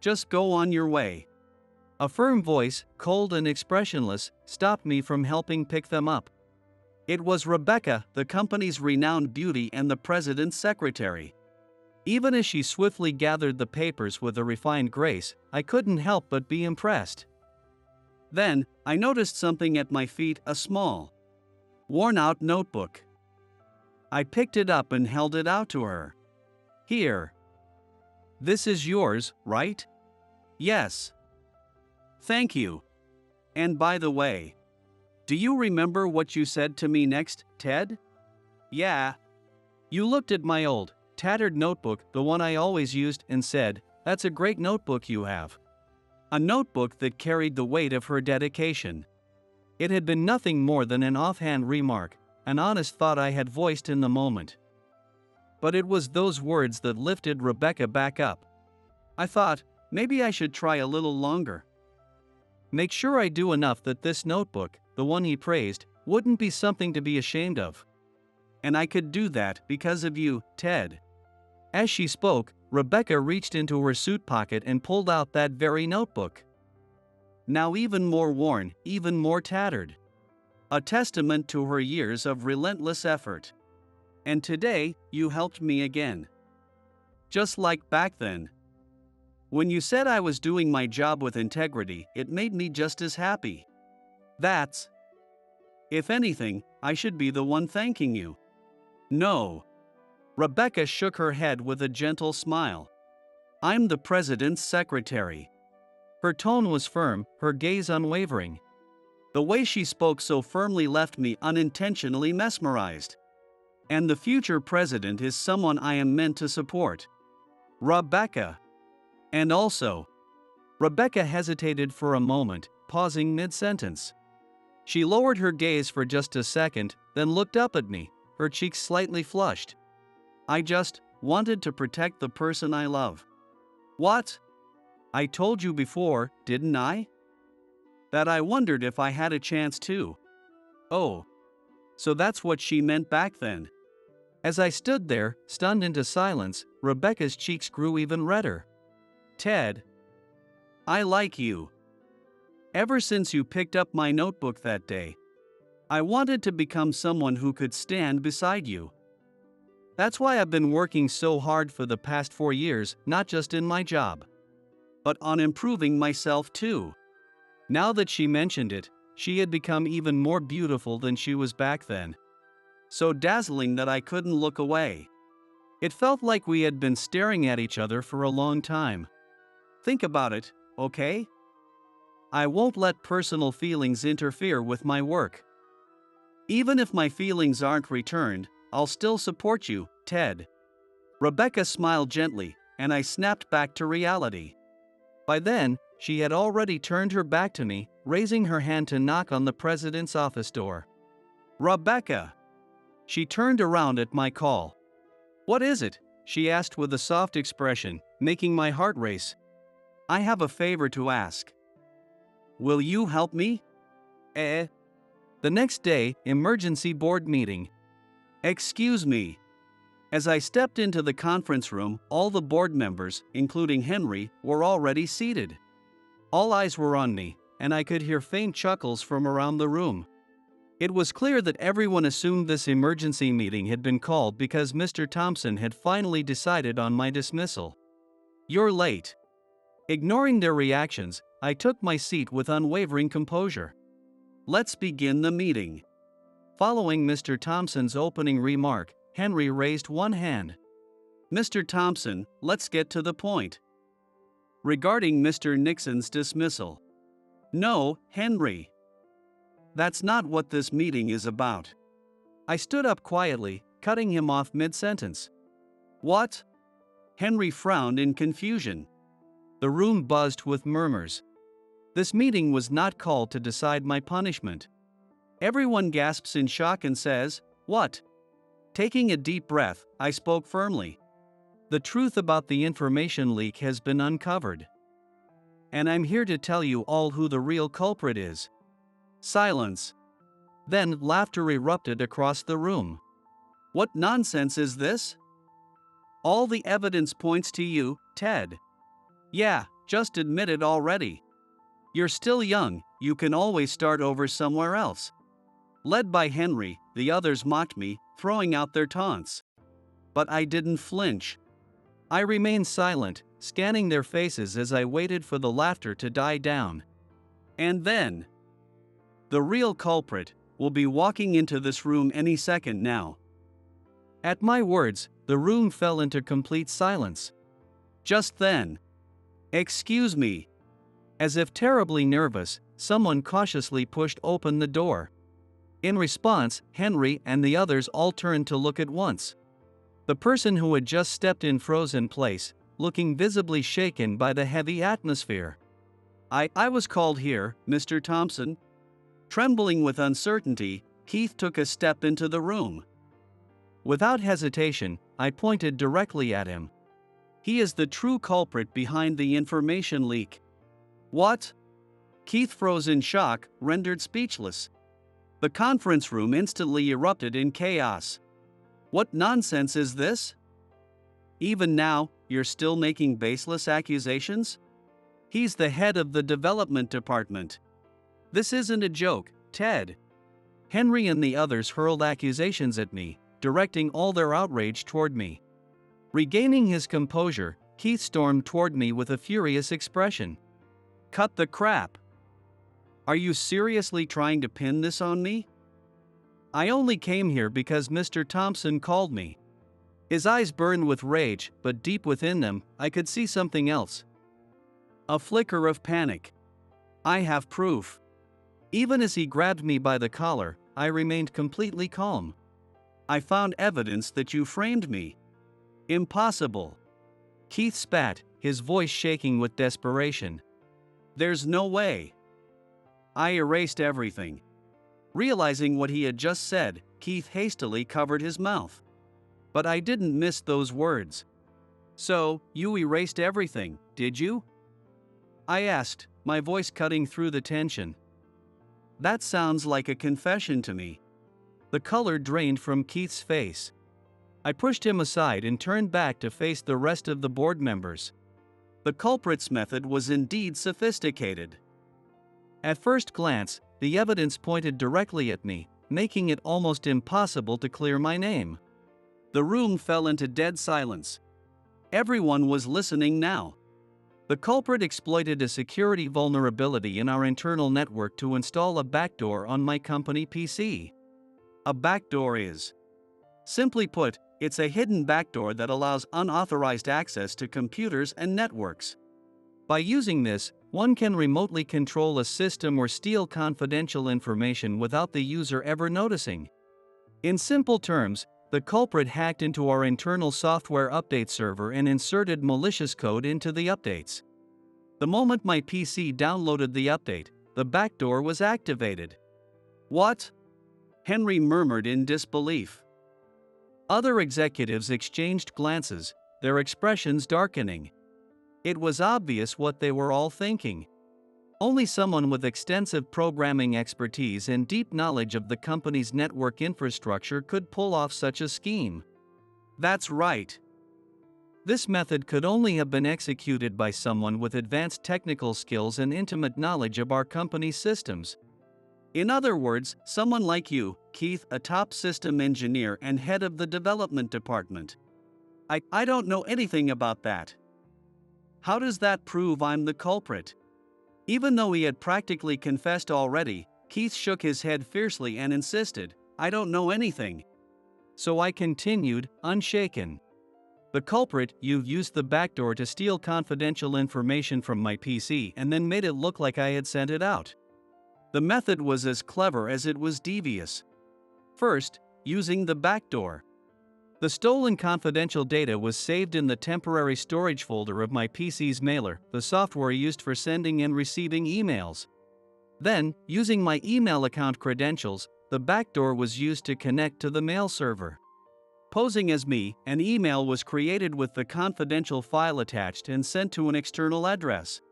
Just go on your way. A firm voice, cold and expressionless, stopped me from helping pick them up. It was Rebecca, the company's renowned beauty and the president's secretary. Even as she swiftly gathered the papers with a refined grace, I couldn't help but be impressed. Then, I noticed something at my feet, a small, worn-out notebook. I picked it up and held it out to her. Here. This is yours, right? Yes. Thank you. And by the way, do you remember what you said to me next, Ted? Yeah. You looked at my old, tattered notebook, the one I always used, and said, that's a great notebook you have." A notebook that carried the weight of her dedication. It had been nothing more than an offhand remark, an honest thought I had voiced in the moment. But it was those words that lifted Rebecca back up. I thought, maybe I should try a little longer. Make sure I do enough that this notebook, the one he praised, wouldn't be something to be ashamed of. And I could do that because of you, Ted. As she spoke, Rebecca reached into her suit pocket and pulled out that very notebook. Now even more worn, even more tattered. A testament to her years of relentless effort. And today, you helped me again. Just like back then. When you said I was doing my job with integrity, it made me just as happy. If anything, I should be the one thanking you. No. Rebecca shook her head with a gentle smile. I'm the president's secretary. Her tone was firm, her gaze unwavering. The way she spoke so firmly left me unintentionally mesmerized. And the future president is someone I am meant to support. Rebecca. And also. Rebecca hesitated for a moment, pausing mid-sentence. She lowered her gaze for just a second, then looked up at me, her cheeks slightly flushed. I just wanted to protect the person I love. What? I told you before, didn't I? That I wondered if I had a chance to. Oh. So that's what she meant back then. As I stood there, stunned into silence, Rebecca's cheeks grew even redder. Ted. I like you. Ever since you picked up my notebook that day, I wanted to become someone who could stand beside you. That's why I've been working so hard for the past 4 years, not just in my job, but on improving myself too. Now that she mentioned it, she had become even more beautiful than she was back then. So dazzling that I couldn't look away. It felt like we had been staring at each other for a long time. Think about it, okay? I won't let personal feelings interfere with my work. Even if my feelings aren't returned, I'll still support you, Ted. Rebecca smiled gently, and I snapped back to reality. By then, she had already turned her back to me, raising her hand to knock on the president's office door. Rebecca! She turned around at my call. What is it? She asked with a soft expression, making my heart race. I have a favor to ask. Will you help me? The next day, emergency board meeting. Excuse me. As I stepped into the conference room, all the board members, including Henry, were already seated. All eyes were on me, and I could hear faint chuckles from around the room. It was clear that everyone assumed this emergency meeting had been called because Mr. Thompson had finally decided on my dismissal. You're late. Ignoring their reactions, I took my seat with unwavering composure. Let's begin the meeting. Following Mr. Thompson's opening remark, Henry raised one hand. Mr. Thompson, let's get to the point. Regarding Mr. Nixon's dismissal. No, Henry. That's not what this meeting is about. I stood up quietly, cutting him off mid-sentence. What? Henry frowned in confusion. The room buzzed with murmurs. This meeting was not called to decide my punishment. Everyone gasps in shock and says, "What?" Taking a deep breath, I spoke firmly. The truth about the information leak has been uncovered. And I'm here to tell you all who the real culprit is. Silence. Then laughter erupted across the room. What nonsense is this? All the evidence points to you, Ted. Yeah, just admit it already. You're still young, you can always start over somewhere else. Led by Henry, the others mocked me, throwing out their taunts. But I didn't flinch. I remained silent, scanning their faces as I waited for the laughter to die down. And then, the real culprit will be walking into this room any second now. At my words, the room fell into complete silence. Just then, excuse me. As if terribly nervous, someone cautiously pushed open the door. In response, Henry and the others all turned to look at once. The person who had just stepped in froze in place, looking visibly shaken by the heavy atmosphere. I was called here, Mr. Thompson." Trembling with uncertainty, Keith took a step into the room. Without hesitation, I pointed directly at him. "He is the true culprit behind the information leak." "What?" Keith froze in shock, rendered speechless. The conference room instantly erupted in chaos. "What nonsense is this? Even now, you're still making baseless accusations? He's the head of the development department. This isn't a joke, Ted." Henry and the others hurled accusations at me, directing all their outrage toward me. Regaining his composure, Keith stormed toward me with a furious expression. "Cut the crap. Are you seriously trying to pin this on me? I only came here because Mr. Thompson called me." His eyes burned with rage, but deep within them, I could see something else. A flicker of panic. "I have proof." Even as he grabbed me by the collar, I remained completely calm. "I found evidence that you framed me." "Impossible." Keith spat, his voice shaking with desperation. "There's no way." I erased everything. Realizing what he had just said, Keith hastily covered his mouth. But I didn't miss those words. "So, you erased everything, did you?" I asked, my voice cutting through the tension. "That sounds like a confession to me." The color drained from Keith's face. I pushed him aside and turned back to face the rest of the board members. The culprit's method was indeed sophisticated. At first glance, the evidence pointed directly at me, making it almost impossible to clear my name. The room fell into dead silence. Everyone was listening now. The culprit exploited a security vulnerability in our internal network to install a backdoor on my company PC. A backdoor is, simply put, it's a hidden backdoor that allows unauthorized access to computers and networks. By using this, one can remotely control a system or steal confidential information without the user ever noticing. In simple terms, the culprit hacked into our internal software update server and inserted malicious code into the updates. The moment my PC downloaded the update, the backdoor was activated. "What?" Henry murmured in disbelief. Other executives exchanged glances, their expressions darkening. It was obvious what they were all thinking. Only someone with extensive programming expertise and deep knowledge of the company's network infrastructure could pull off such a scheme. That's right. This method could only have been executed by someone with advanced technical skills and intimate knowledge of our company's systems. In other words, someone like you, Keith, a top system engineer and head of the development department. I don't know anything about that. How does that prove I'm the culprit? Even though he had practically confessed already, Keith shook his head fiercely and insisted, "I don't know anything." So I continued, unshaken. "The culprit, you've used the backdoor to steal confidential information from my PC and then made it look like I had sent it out. The method was as clever as it was devious. First, using the backdoor. The stolen confidential data was saved in the temporary storage folder of my PC's mailer, the software used for sending and receiving emails. Then, using my email account credentials, the backdoor was used to connect to the mail server. Posing as me, an email was created with the confidential file attached and sent to an external address.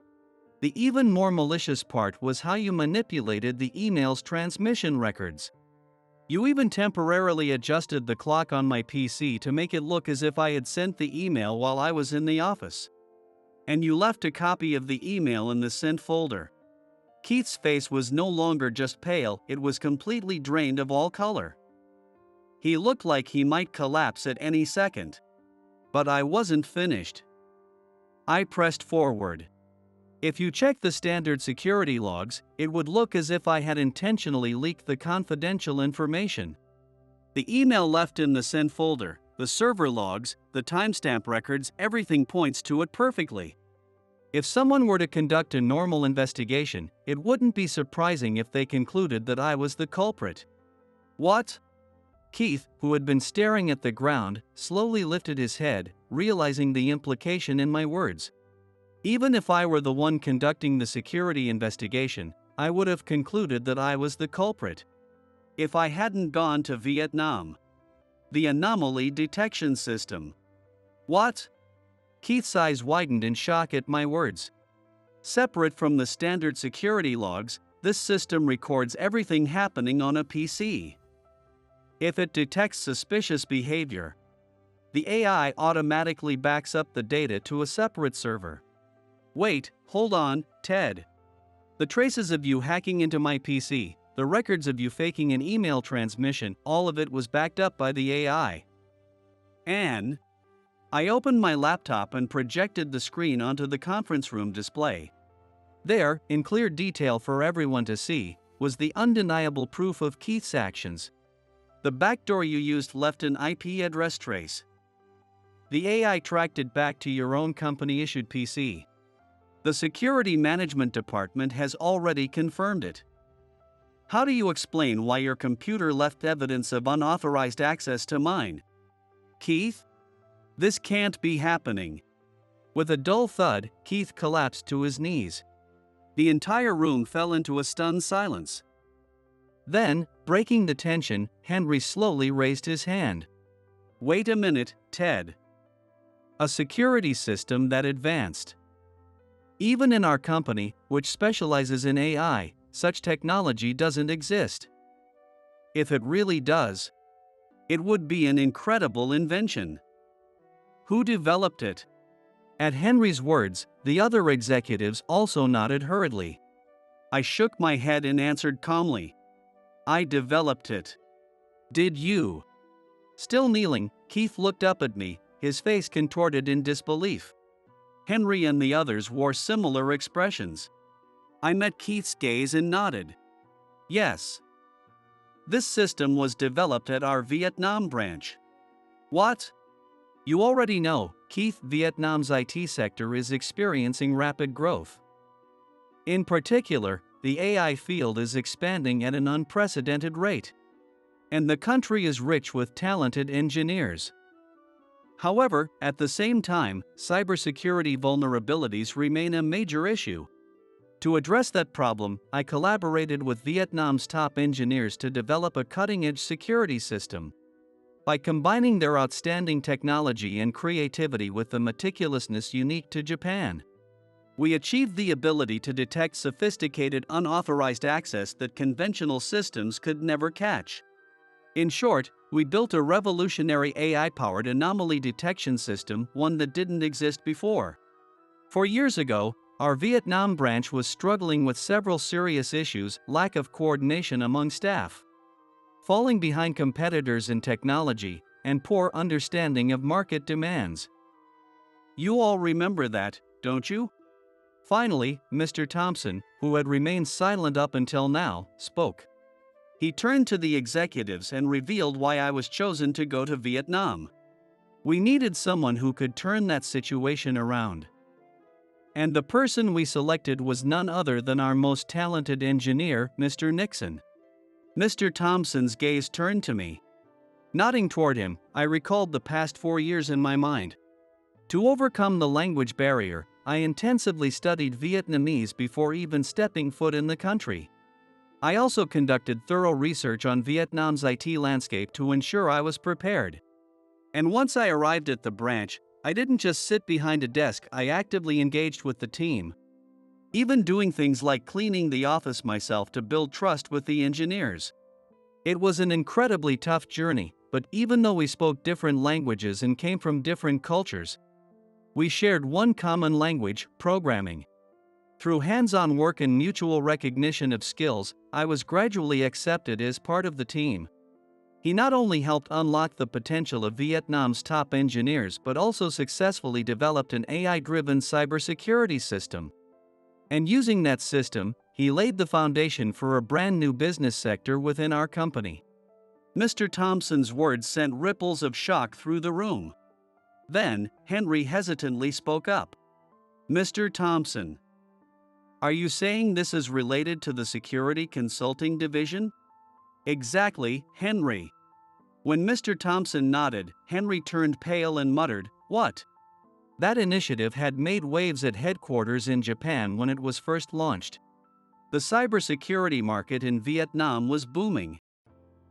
The even more malicious part was how you manipulated the email's transmission records. You even temporarily adjusted the clock on my PC to make it look as if I had sent the email while I was in the office. And you left a copy of the email in the sent folder." Keith's face was no longer just pale, it was completely drained of all color. He looked like he might collapse at any second. But I wasn't finished. I pressed forward. "If you check the standard security logs, it would look as if I had intentionally leaked the confidential information. The email left in the sent folder, the server logs, the timestamp records, everything points to it perfectly. If someone were to conduct a normal investigation, it wouldn't be surprising if they concluded that I was the culprit." "What?" Keith, who had been staring at the ground, slowly lifted his head, realizing the implication in my words. Even if I were the one conducting the security investigation, I would have concluded that I was the culprit. If I hadn't gone to Vietnam. The anomaly detection system. What? Keith's eyes widened in shock at my words. Separate from the standard security logs, this system records everything happening on a PC. If it detects suspicious behavior, the AI automatically backs up the data to a separate server. Wait, hold on, Ted. The traces of you hacking into my PC, the records of you faking an email transmission, all of it was backed up by the AI. And I opened my laptop and projected the screen onto the conference room display. There, in clear detail for everyone to see, was the undeniable proof of Keith's actions. The backdoor you used left an IP address trace. The AI tracked it back to your own company-issued PC. The Security Management Department has already confirmed it. How do you explain why your computer left evidence of unauthorized access to mine? Keith? This can't be happening. With a dull thud, Keith collapsed to his knees. The entire room fell into a stunned silence. Then, breaking the tension, Henry slowly raised his hand. Wait a minute, Ted. A security system that advanced. Even in our company, which specializes in AI, such technology doesn't exist. If it really does, it would be an incredible invention. Who developed it? At Henry's words, the other executives also nodded hurriedly. I shook my head and answered calmly. I developed it. Did you? Still kneeling, Keith looked up at me, his face contorted in disbelief. Henry and the others wore similar expressions. I met Keith's gaze and nodded. Yes. This system was developed at our Vietnam branch. What? You already know, Keith, Vietnam's IT sector is experiencing rapid growth. In particular, the AI field is expanding at an unprecedented rate. And the country is rich with talented engineers. However, at the same time, cybersecurity vulnerabilities remain a major issue. To address that problem, I collaborated with Vietnam's top engineers to develop a cutting-edge security system. By combining their outstanding technology and creativity with the meticulousness unique to Japan, we achieved the ability to detect sophisticated unauthorized access that conventional systems could never catch. In short, we built a revolutionary AI-powered anomaly detection system, one that didn't exist before. 4 years ago, our Vietnam branch was struggling with several serious issues: lack of coordination among staff, falling behind competitors in technology, and poor understanding of market demands. You all remember that, don't you? Finally, Mr. Thompson, who had remained silent up until now, spoke. He turned to the executives and revealed why I was chosen to go to Vietnam. We needed someone who could turn that situation around. And the person we selected was none other than our most talented engineer, Mr. Nixon. Mr. Thompson's gaze turned to me. Nodding toward him, I recalled the past 4 years in my mind. To overcome the language barrier, I intensively studied Vietnamese before even stepping foot in the country. I also conducted thorough research on Vietnam's IT landscape to ensure I was prepared. And once I arrived at the branch, I didn't just sit behind a desk, I actively engaged with the team. Even doing things like cleaning the office myself to build trust with the engineers. It was an incredibly tough journey, but even though we spoke different languages and came from different cultures, we shared one common language: programming. Through hands-on work and mutual recognition of skills, I was gradually accepted as part of the team. He not only helped unlock the potential of Vietnam's top engineers but also successfully developed an AI-driven cybersecurity system. And using that system, he laid the foundation for a brand new business sector within our company. Mr. Thompson's words sent ripples of shock through the room. Then, Henry hesitantly spoke up. Mr. Thompson, are you saying this is related to the security consulting division? Exactly, Henry. When Mr. Thompson nodded, Henry turned pale and muttered, "What?" That initiative had made waves at headquarters in Japan when it was first launched. The cybersecurity market in Vietnam was booming,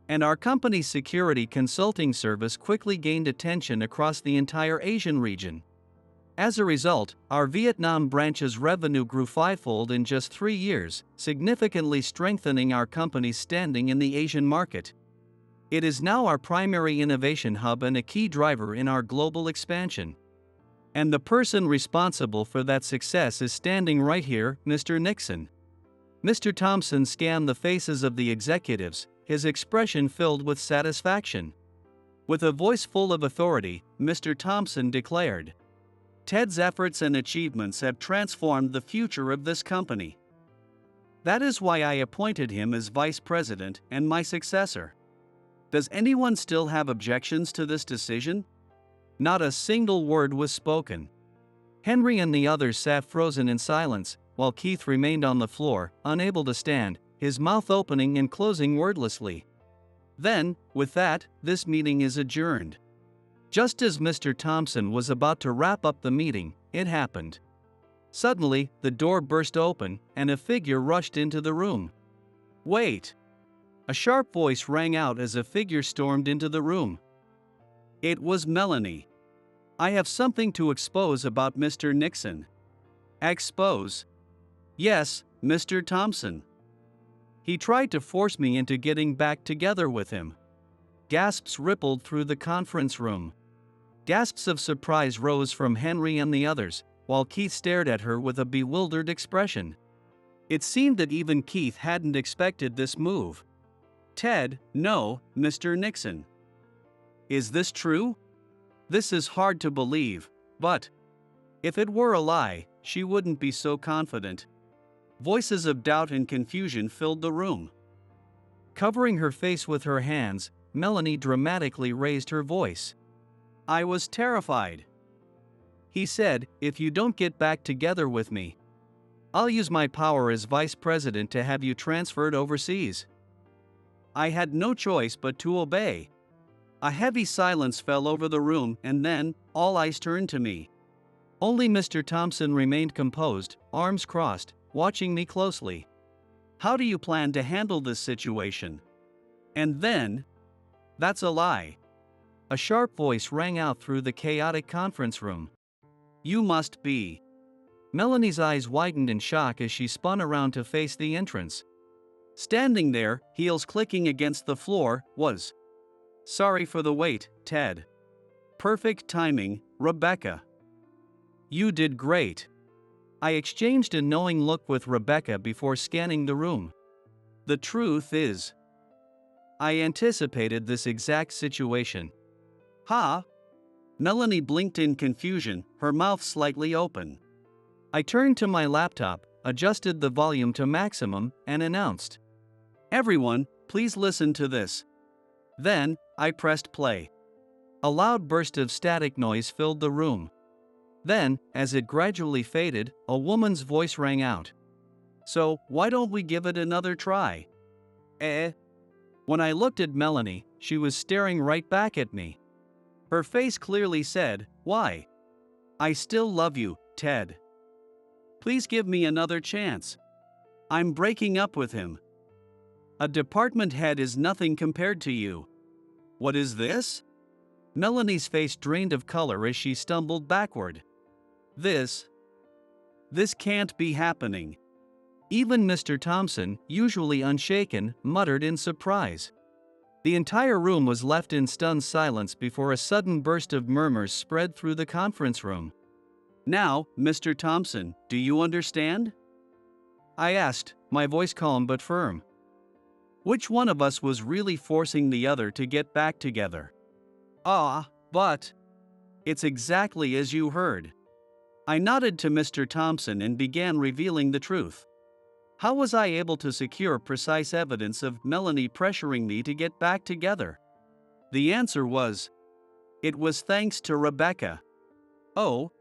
and our company's security consulting service quickly gained attention across the entire Asian region. As a result, our Vietnam branch's revenue grew fivefold in just 3 years, significantly strengthening our company's standing in the Asian market. It is now our primary innovation hub and a key driver in our global expansion. And the person responsible for that success is standing right here, Mr. Nixon. Mr. Thompson scanned the faces of the executives, his expression filled with satisfaction. With a voice full of authority, Mr. Thompson declared, "Ted's efforts and achievements have transformed the future of this company. That is why I appointed him as vice president and my successor." Does anyone still have objections to this decision? Not a single word was spoken. Henry and the others sat frozen in silence, while Keith remained on the floor, unable to stand, his mouth opening and closing wordlessly. Then, with that, this meeting is adjourned. Just as Mr. Thompson was about to wrap up the meeting, it happened. Suddenly, the door burst open, and a figure rushed into the room. "Wait!" A sharp voice rang out as a figure stormed into the room. It was Melanie. "I have something to expose about Mr. Nixon." "Expose?" "Yes, Mr. Thompson. He tried to force me into getting back together with him." Gasps rippled through the conference room. Gasps of surprise rose from Henry and the others, while Keith stared at her with a bewildered expression. It seemed that even Keith hadn't expected this move. "Ted, no, Mr. Nixon." "Is this true?" "This is hard to believe, but if it were a lie, she wouldn't be so confident." Voices of doubt and confusion filled the room. Covering her face with her hands, Melanie dramatically raised her voice. "I was terrified. He said, 'If you don't get back together with me, I'll use my power as vice president to have you transferred overseas.' I had no choice but to obey." A heavy silence fell over the room, and then, all eyes turned to me. Only Mr. Thompson remained composed, arms crossed, watching me closely. "How do you plan to handle this situation?" And then, "That's a lie." A sharp voice rang out through the chaotic conference room. "You must be." Melanie's eyes widened in shock as she spun around to face the entrance. Standing there, heels clicking against the floor, was, "Sorry for the wait, Ted. Perfect timing, Rebecca. You did great." I exchanged a knowing look with Rebecca before scanning the room. The truth is, I anticipated this exact situation. "Ha?" Melanie blinked in confusion, her mouth slightly open. I turned to my laptop, adjusted the volume to maximum, and announced, "Everyone, please listen to this." Then, I pressed play. A loud burst of static noise filled the room. Then, as it gradually faded, a woman's voice rang out. "So, why don't we give it another try?" Eh? When I looked at Melanie, she was staring right back at me. Her face clearly said, "Why? I still love you, Ted. Please give me another chance. I'm breaking up with him. A department head is nothing compared to you." "What is this?" Melanie's face drained of color as she stumbled backward. This can't be happening." Even Mr. Thompson, usually unshaken, muttered in surprise. The entire room was left in stunned silence before a sudden burst of murmurs spread through the conference room. "Now, Mr. Thompson, do you understand?" I asked, my voice calm but firm. Which one of us was really forcing the other to get back together? But it's exactly as you heard." I nodded to Mr. Thompson and began revealing the truth. How was I able to secure precise evidence of Melanie pressuring me to get back together? The answer was, it was thanks to Rebecca. Oh,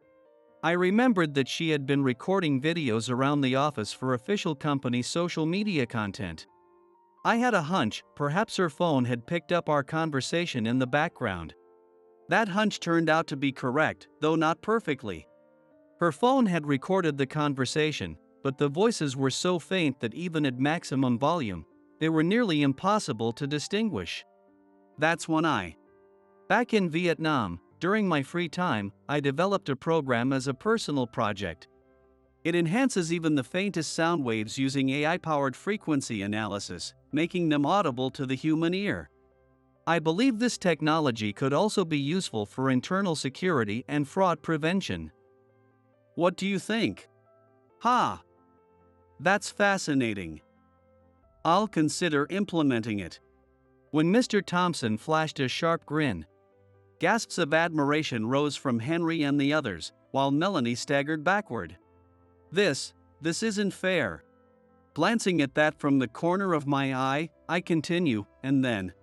I remembered that she had been recording videos around the office for official company social media content. I had a hunch, perhaps her phone had picked up our conversation in the background. That hunch turned out to be correct, though not perfectly. Her phone had recorded the conversation, but the voices were so faint that even at maximum volume, they were nearly impossible to distinguish. That's when back in Vietnam, during my free time, I developed a program as a personal project. It enhances even the faintest sound waves using AI-powered frequency analysis, making them audible to the human ear. I believe this technology could also be useful for internal security and fraud prevention. What do you think? Ha! That's fascinating. I'll consider implementing it. When Mr. Thompson flashed a sharp grin, gasps of admiration rose from Henry and the others, while Melanie staggered backward. This isn't fair. Glancing at that from the corner of my eye, I continue, and then.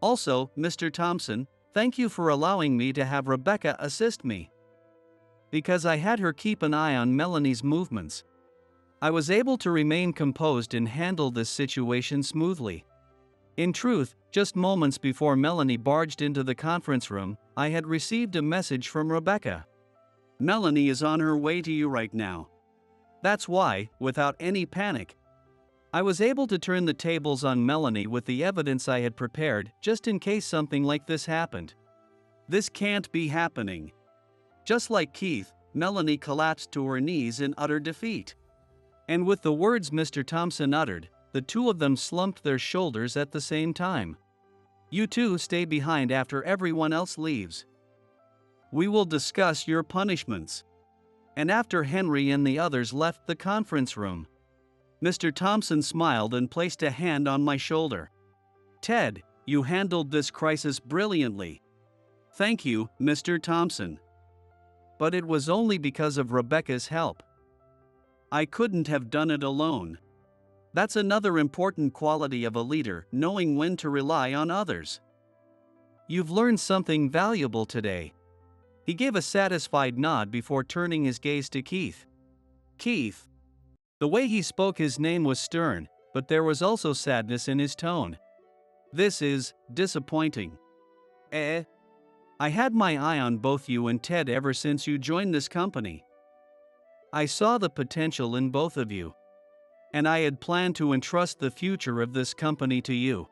Also, Mr. Thompson, thank you for allowing me to have Rebecca assist me. Because I had her keep an eye on Melanie's movements, I was able to remain composed and handle this situation smoothly. In truth, just moments before Melanie barged into the conference room, I had received a message from Rebecca. Melanie is on her way to you right now. That's why, without any panic, I was able to turn the tables on Melanie with the evidence I had prepared just in case something like this happened. This can't be happening. Just like Keith, Melanie collapsed to her knees in utter defeat. And with the words Mr. Thompson uttered, the two of them slumped their shoulders at the same time. You two stay behind after everyone else leaves. We will discuss your punishments. And after Henry and the others left the conference room, Mr. Thompson smiled and placed a hand on my shoulder. Ted, you handled this crisis brilliantly. Thank you, Mr. Thompson. But it was only because of Rebecca's help. I couldn't have done it alone. That's another important quality of a leader, knowing when to rely on others. You've learned something valuable today. He gave a satisfied nod before turning his gaze to Keith. Keith. The way he spoke his name was stern, but there was also sadness in his tone. This is disappointing. I had my eye on both you and Ted ever since you joined this company. I saw the potential in both of you. And I had planned to entrust the future of this company to you.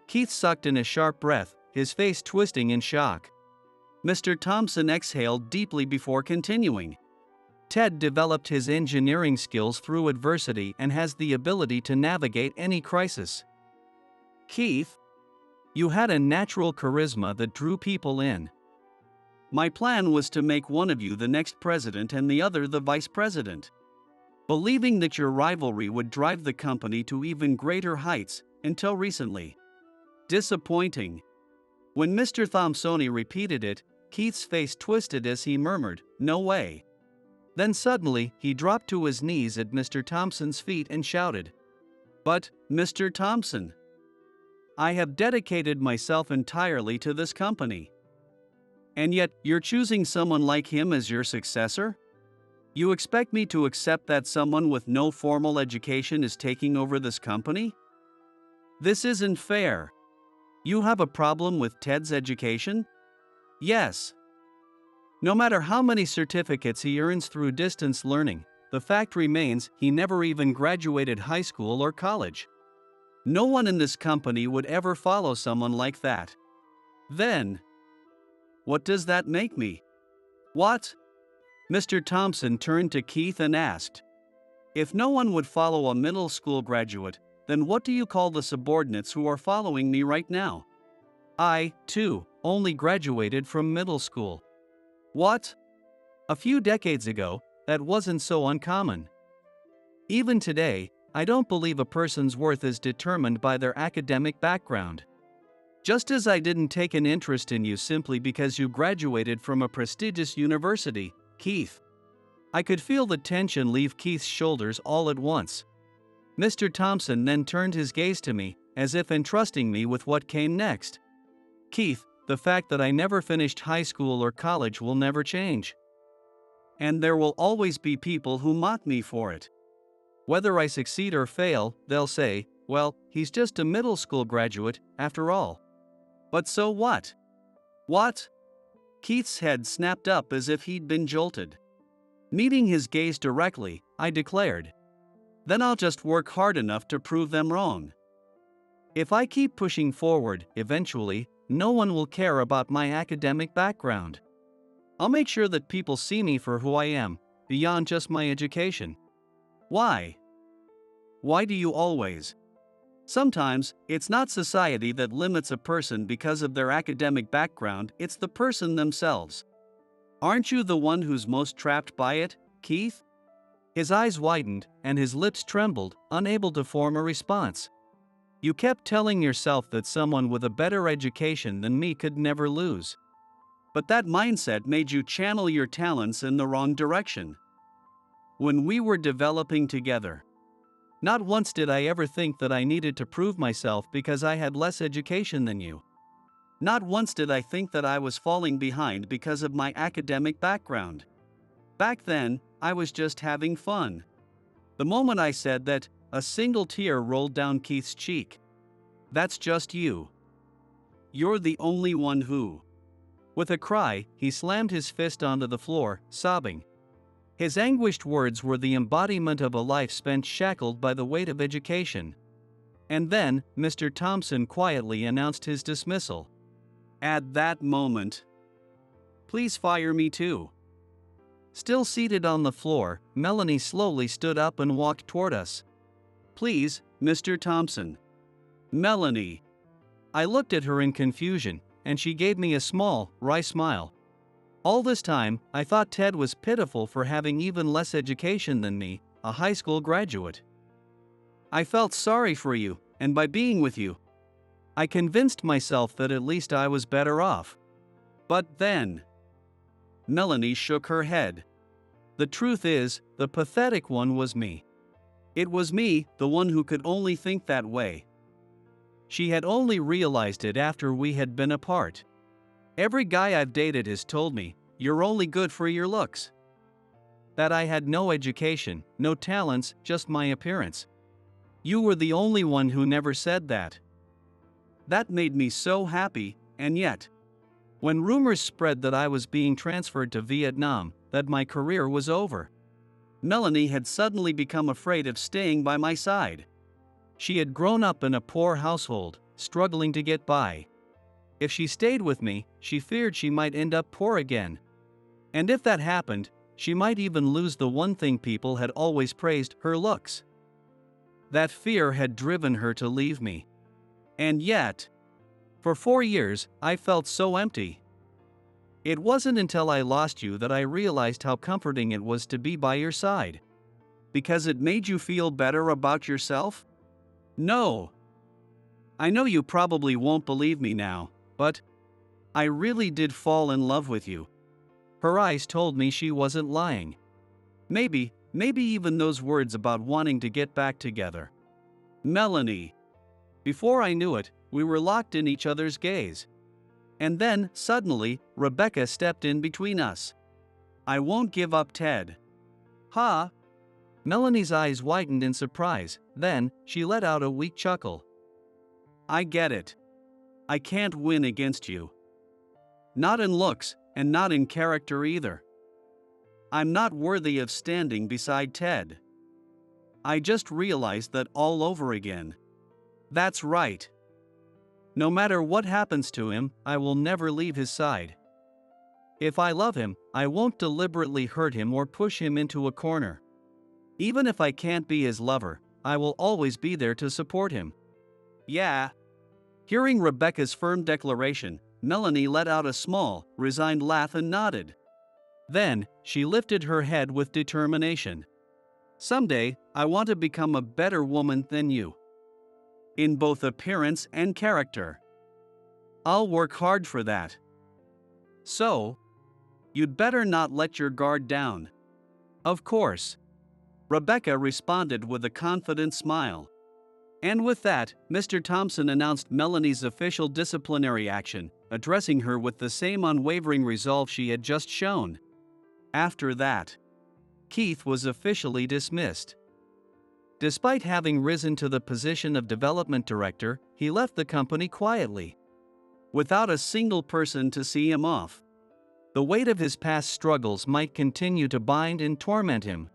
Keith sucked in a sharp breath, his face twisting in shock. Mr. Thompson exhaled deeply before continuing. Ted developed his engineering skills through adversity and has the ability to navigate any crisis. Keith, you had a natural charisma that drew people in. My plan was to make one of you the next president and the other the vice president. Believing that your rivalry would drive the company to even greater heights, until recently. Disappointing. When Mr. Thompsoni repeated it, Keith's face twisted as he murmured, "No way." Then suddenly, he dropped to his knees at Mr. Thompson's feet and shouted, "But, Mr. Thompson, I have dedicated myself entirely to this company. And yet, you're choosing someone like him as your successor? You expect me to accept that someone with no formal education is taking over this company? This isn't fair. You have a problem with Ted's education? Yes. No matter how many certificates he earns through distance learning, the fact remains he never even graduated high school or college. No one in this company would ever follow someone like that. Then, what does that make me? What? Mr. Thompson turned to Keith and asked, "If no one would follow a middle school graduate, then what do you call the subordinates who are following me right now? I, too, only graduated from middle school." What? A few decades ago, that wasn't so uncommon. Even today, I don't believe a person's worth is determined by their academic background. Just as I didn't take an interest in you simply because you graduated from a prestigious university, Keith. I could feel the tension leave Keith's shoulders all at once. Mr. Thompson then turned his gaze to me, as if entrusting me with what came next. Keith, the fact that I never finished high school or college will never change. And there will always be people who mock me for it. Whether I succeed or fail, they'll say, Well, he's just a middle school graduate, after all. But so what? What? Keith's head snapped up as if he'd been jolted. Meeting his gaze directly, I declared, "Then I'll just work hard enough to prove them wrong. If I keep pushing forward, eventually, no one will care about my academic background. I'll make sure that people see me for who I am, beyond just my education." Why? Why do you always? Sometimes, it's not society that limits a person because of their academic background, it's the person themselves. Aren't you the one who's most trapped by it, Keith? His eyes widened, and his lips trembled, unable to form a response. You kept telling yourself that someone with a better education than me could never lose. But that mindset made you channel your talents in the wrong direction. When we were developing together, not once did I ever think that I needed to prove myself because I had less education than you. Not once did I think that I was falling behind because of my academic background. Back then, I was just having fun. The moment I said that, a single tear rolled down Keith's cheek. That's just you. You're the only one who. With a cry, he slammed his fist onto the floor, sobbing. His anguished words were the embodiment of a life spent shackled by the weight of education. And then, Mr. Thompson quietly announced his dismissal. At that moment, "Please fire me too." Still seated on the floor, Melanie slowly stood up and walked toward us. "Please, Mr. Thompson." Melanie. I looked at her in confusion, and she gave me a small, wry smile. All this time, I thought Ted was pitiful for having even less education than me, a high school graduate. I felt sorry for you, and by being with you, I convinced myself that at least I was better off. But then, Melanie shook her head. The truth is, the pathetic one was me. It was me, the one who could only think that way. She had only realized it after we had been apart. Every guy I've dated has told me, "You're only good for your looks." That I had no education, no talents, just my appearance. You were the only one who never said that. That made me so happy, and yet, when rumors spread that I was being transferred to Vietnam, that my career was over, Melanie had suddenly become afraid of staying by my side. She had grown up in a poor household, struggling to get by. If she stayed with me, she feared she might end up poor again. And if that happened, she might even lose the one thing people had always praised, her looks. That fear had driven her to leave me. And yet, for 4 years, I felt so empty. It wasn't until I lost you that I realized how comforting it was to be by your side. Because it made you feel better about yourself? No. I know you probably won't believe me now, but I really did fall in love with you. Her eyes told me she wasn't lying. Maybe even those words about wanting to get back together. Melanie. Before I knew it, we were locked in each other's gaze. And then, suddenly, Rebecca stepped in between us. "I won't give up Ted." "Huh?" Melanie's eyes widened in surprise, then, she let out a weak chuckle. "I get it. I can't win against you. Not in looks, and not in character either. I'm not worthy of standing beside Ted. I just realized that all over again. That's right. No matter what happens to him, I will never leave his side. If I love him, I won't deliberately hurt him or push him into a corner. Even if I can't be his lover, I will always be there to support him." Yeah. Hearing Rebecca's firm declaration, Melanie let out a small, resigned laugh and nodded. Then, she lifted her head with determination. "Someday, I want to become a better woman than you. In both appearance and character. I'll work hard for that. So, you'd better not let your guard down." "Of course." Rebecca responded with a confident smile. And with that, Mr. Thompson announced Melanie's official disciplinary action, addressing her with the same unwavering resolve she had just shown. After that, Keith was officially dismissed. Despite having risen to the position of development director, he left the company quietly, without a single person to see him off. The weight of his past struggles might continue to bind and torment him.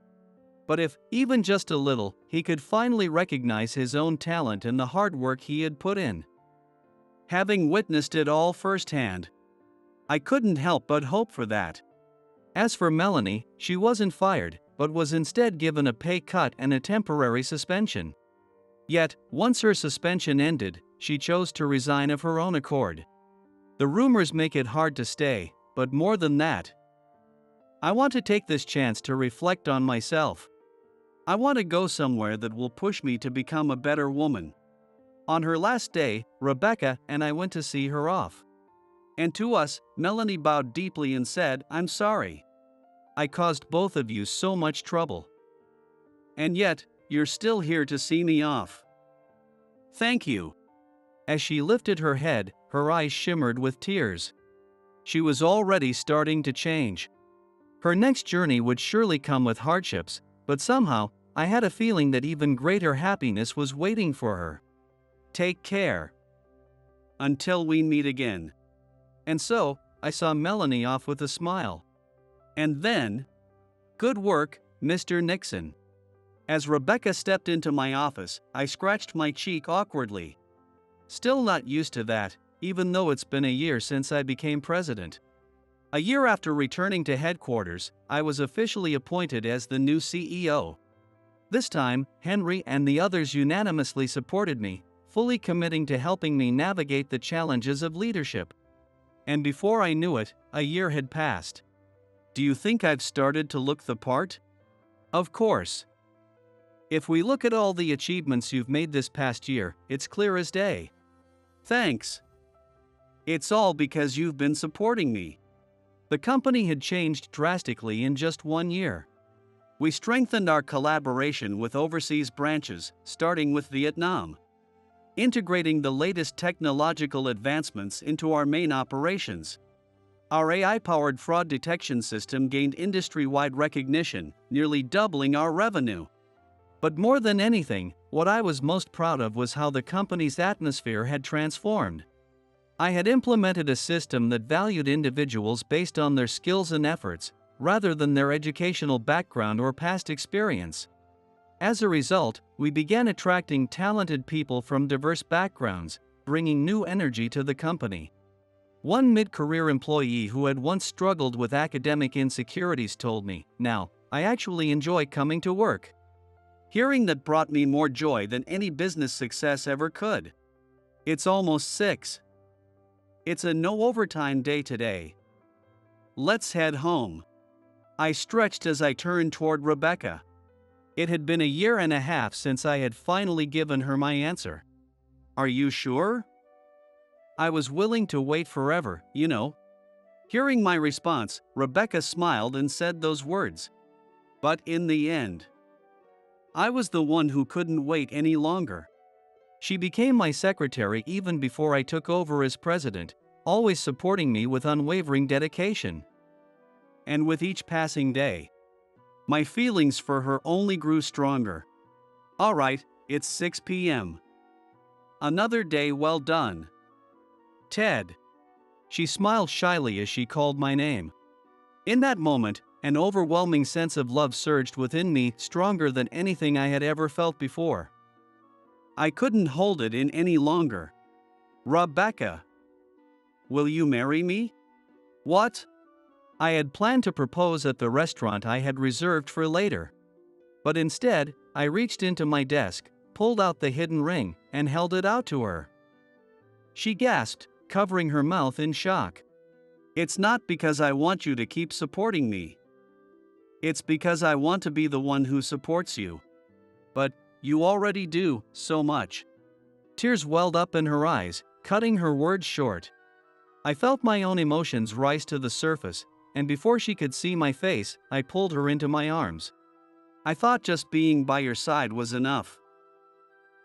But if, even just a little, he could finally recognize his own talent and the hard work he had put in. Having witnessed it all firsthand, I couldn't help but hope for that. As for Melanie, she wasn't fired, but was instead given a pay cut and a temporary suspension. Yet, once her suspension ended, she chose to resign of her own accord. The rumors make it hard to stay, but more than that, I want to take this chance to reflect on myself. I want to go somewhere that will push me to become a better woman. On her last day, Rebecca and I went to see her off. And to us, Melanie bowed deeply and said, "I'm sorry. I caused both of you so much trouble. And yet, you're still here to see me off. Thank you." As she lifted her head, her eyes shimmered with tears. She was already starting to change. Her next journey would surely come with hardships, but somehow, I had a feeling that even greater happiness was waiting for her. Take care. Until we meet again. And so, I saw Melanie off with a smile. And then, "Good work, Mr. Nixon." As Rebecca stepped into my office, I scratched my cheek awkwardly. Still not used to that, even though it's been a year since I became president. A year after returning to headquarters, I was officially appointed as the new CEO. This time, Henry and the others unanimously supported me, fully committing to helping me navigate the challenges of leadership. And before I knew it, a year had passed. Do you think I've started to look the part? Of course. If we look at all the achievements you've made this past year, it's clear as day. Thanks. It's all because you've been supporting me. The company had changed drastically in just 1 year. We strengthened our collaboration with overseas branches, starting with Vietnam, integrating the latest technological advancements into our main operations. Our AI-powered fraud detection system gained industry-wide recognition, nearly doubling our revenue. But more than anything, what I was most proud of was how the company's atmosphere had transformed. I had implemented a system that valued individuals based on their skills and efforts, rather than their educational background or past experience. As a result, we began attracting talented people from diverse backgrounds, bringing new energy to the company. One mid-career employee who had once struggled with academic insecurities told me, "Now, I actually enjoy coming to work." Hearing that brought me more joy than any business success ever could. It's almost 6. It's a no overtime day today. Let's head home. I stretched as I turned toward Rebecca. It had been a year and a half since I had finally given her my answer. Are you sure? I was willing to wait forever, you know. Hearing my response, Rebecca smiled and said those words. But in the end, I was the one who couldn't wait any longer. She became my secretary even before I took over as president, always supporting me with unwavering dedication. And with each passing day, my feelings for her only grew stronger. All right, it's 6 p.m. Another day well done. Ted. She smiled shyly as she called my name. In that moment, an overwhelming sense of love surged within me, stronger than anything I had ever felt before. I couldn't hold it in any longer. Rebecca. Will you marry me? What? I had planned to propose at the restaurant I had reserved for later. But instead, I reached into my desk, pulled out the hidden ring, and held it out to her. She gasped, covering her mouth in shock. It's not because I want you to keep supporting me. It's because I want to be the one who supports you. But you already do so much. Tears welled up in her eyes, cutting her words short. I felt my own emotions rise to the surface, and before she could see my face, I pulled her into my arms. I thought just being by your side was enough.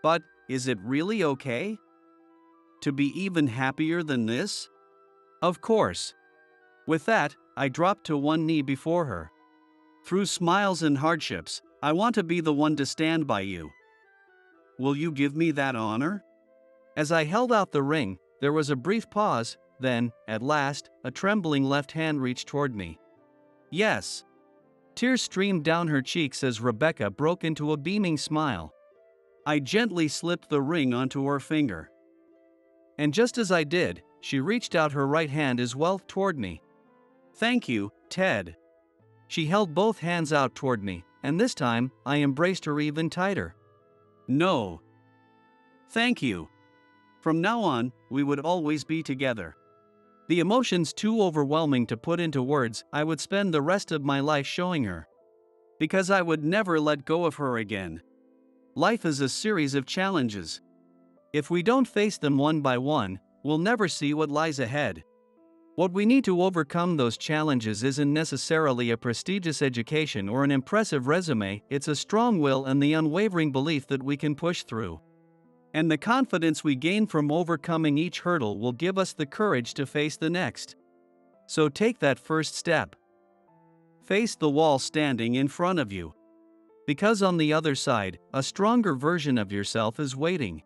But is it really okay? To be even happier than this? Of course. With that, I dropped to one knee before her. Through smiles and hardships, I want to be the one to stand by you. Will you give me that honor? As I held out the ring, there was a brief pause, then, at last, a trembling left hand reached toward me. Yes. Tears streamed down her cheeks as Rebecca broke into a beaming smile. I gently slipped the ring onto her finger. And just as I did, she reached out her right hand as well toward me. Thank you, Ted. She held both hands out toward me, and this time, I embraced her even tighter. No. Thank you. From now on, we would always be together. The emotions too overwhelming to put into words, I would spend the rest of my life showing her. Because I would never let go of her again. Life is a series of challenges. If we don't face them one by one, we'll never see what lies ahead. What we need to overcome those challenges isn't necessarily a prestigious education or an impressive resume, it's a strong will and the unwavering belief that we can push through. And the confidence we gain from overcoming each hurdle will give us the courage to face the next. So take that first step. Face the wall standing in front of you. Because on the other side, a stronger version of yourself is waiting.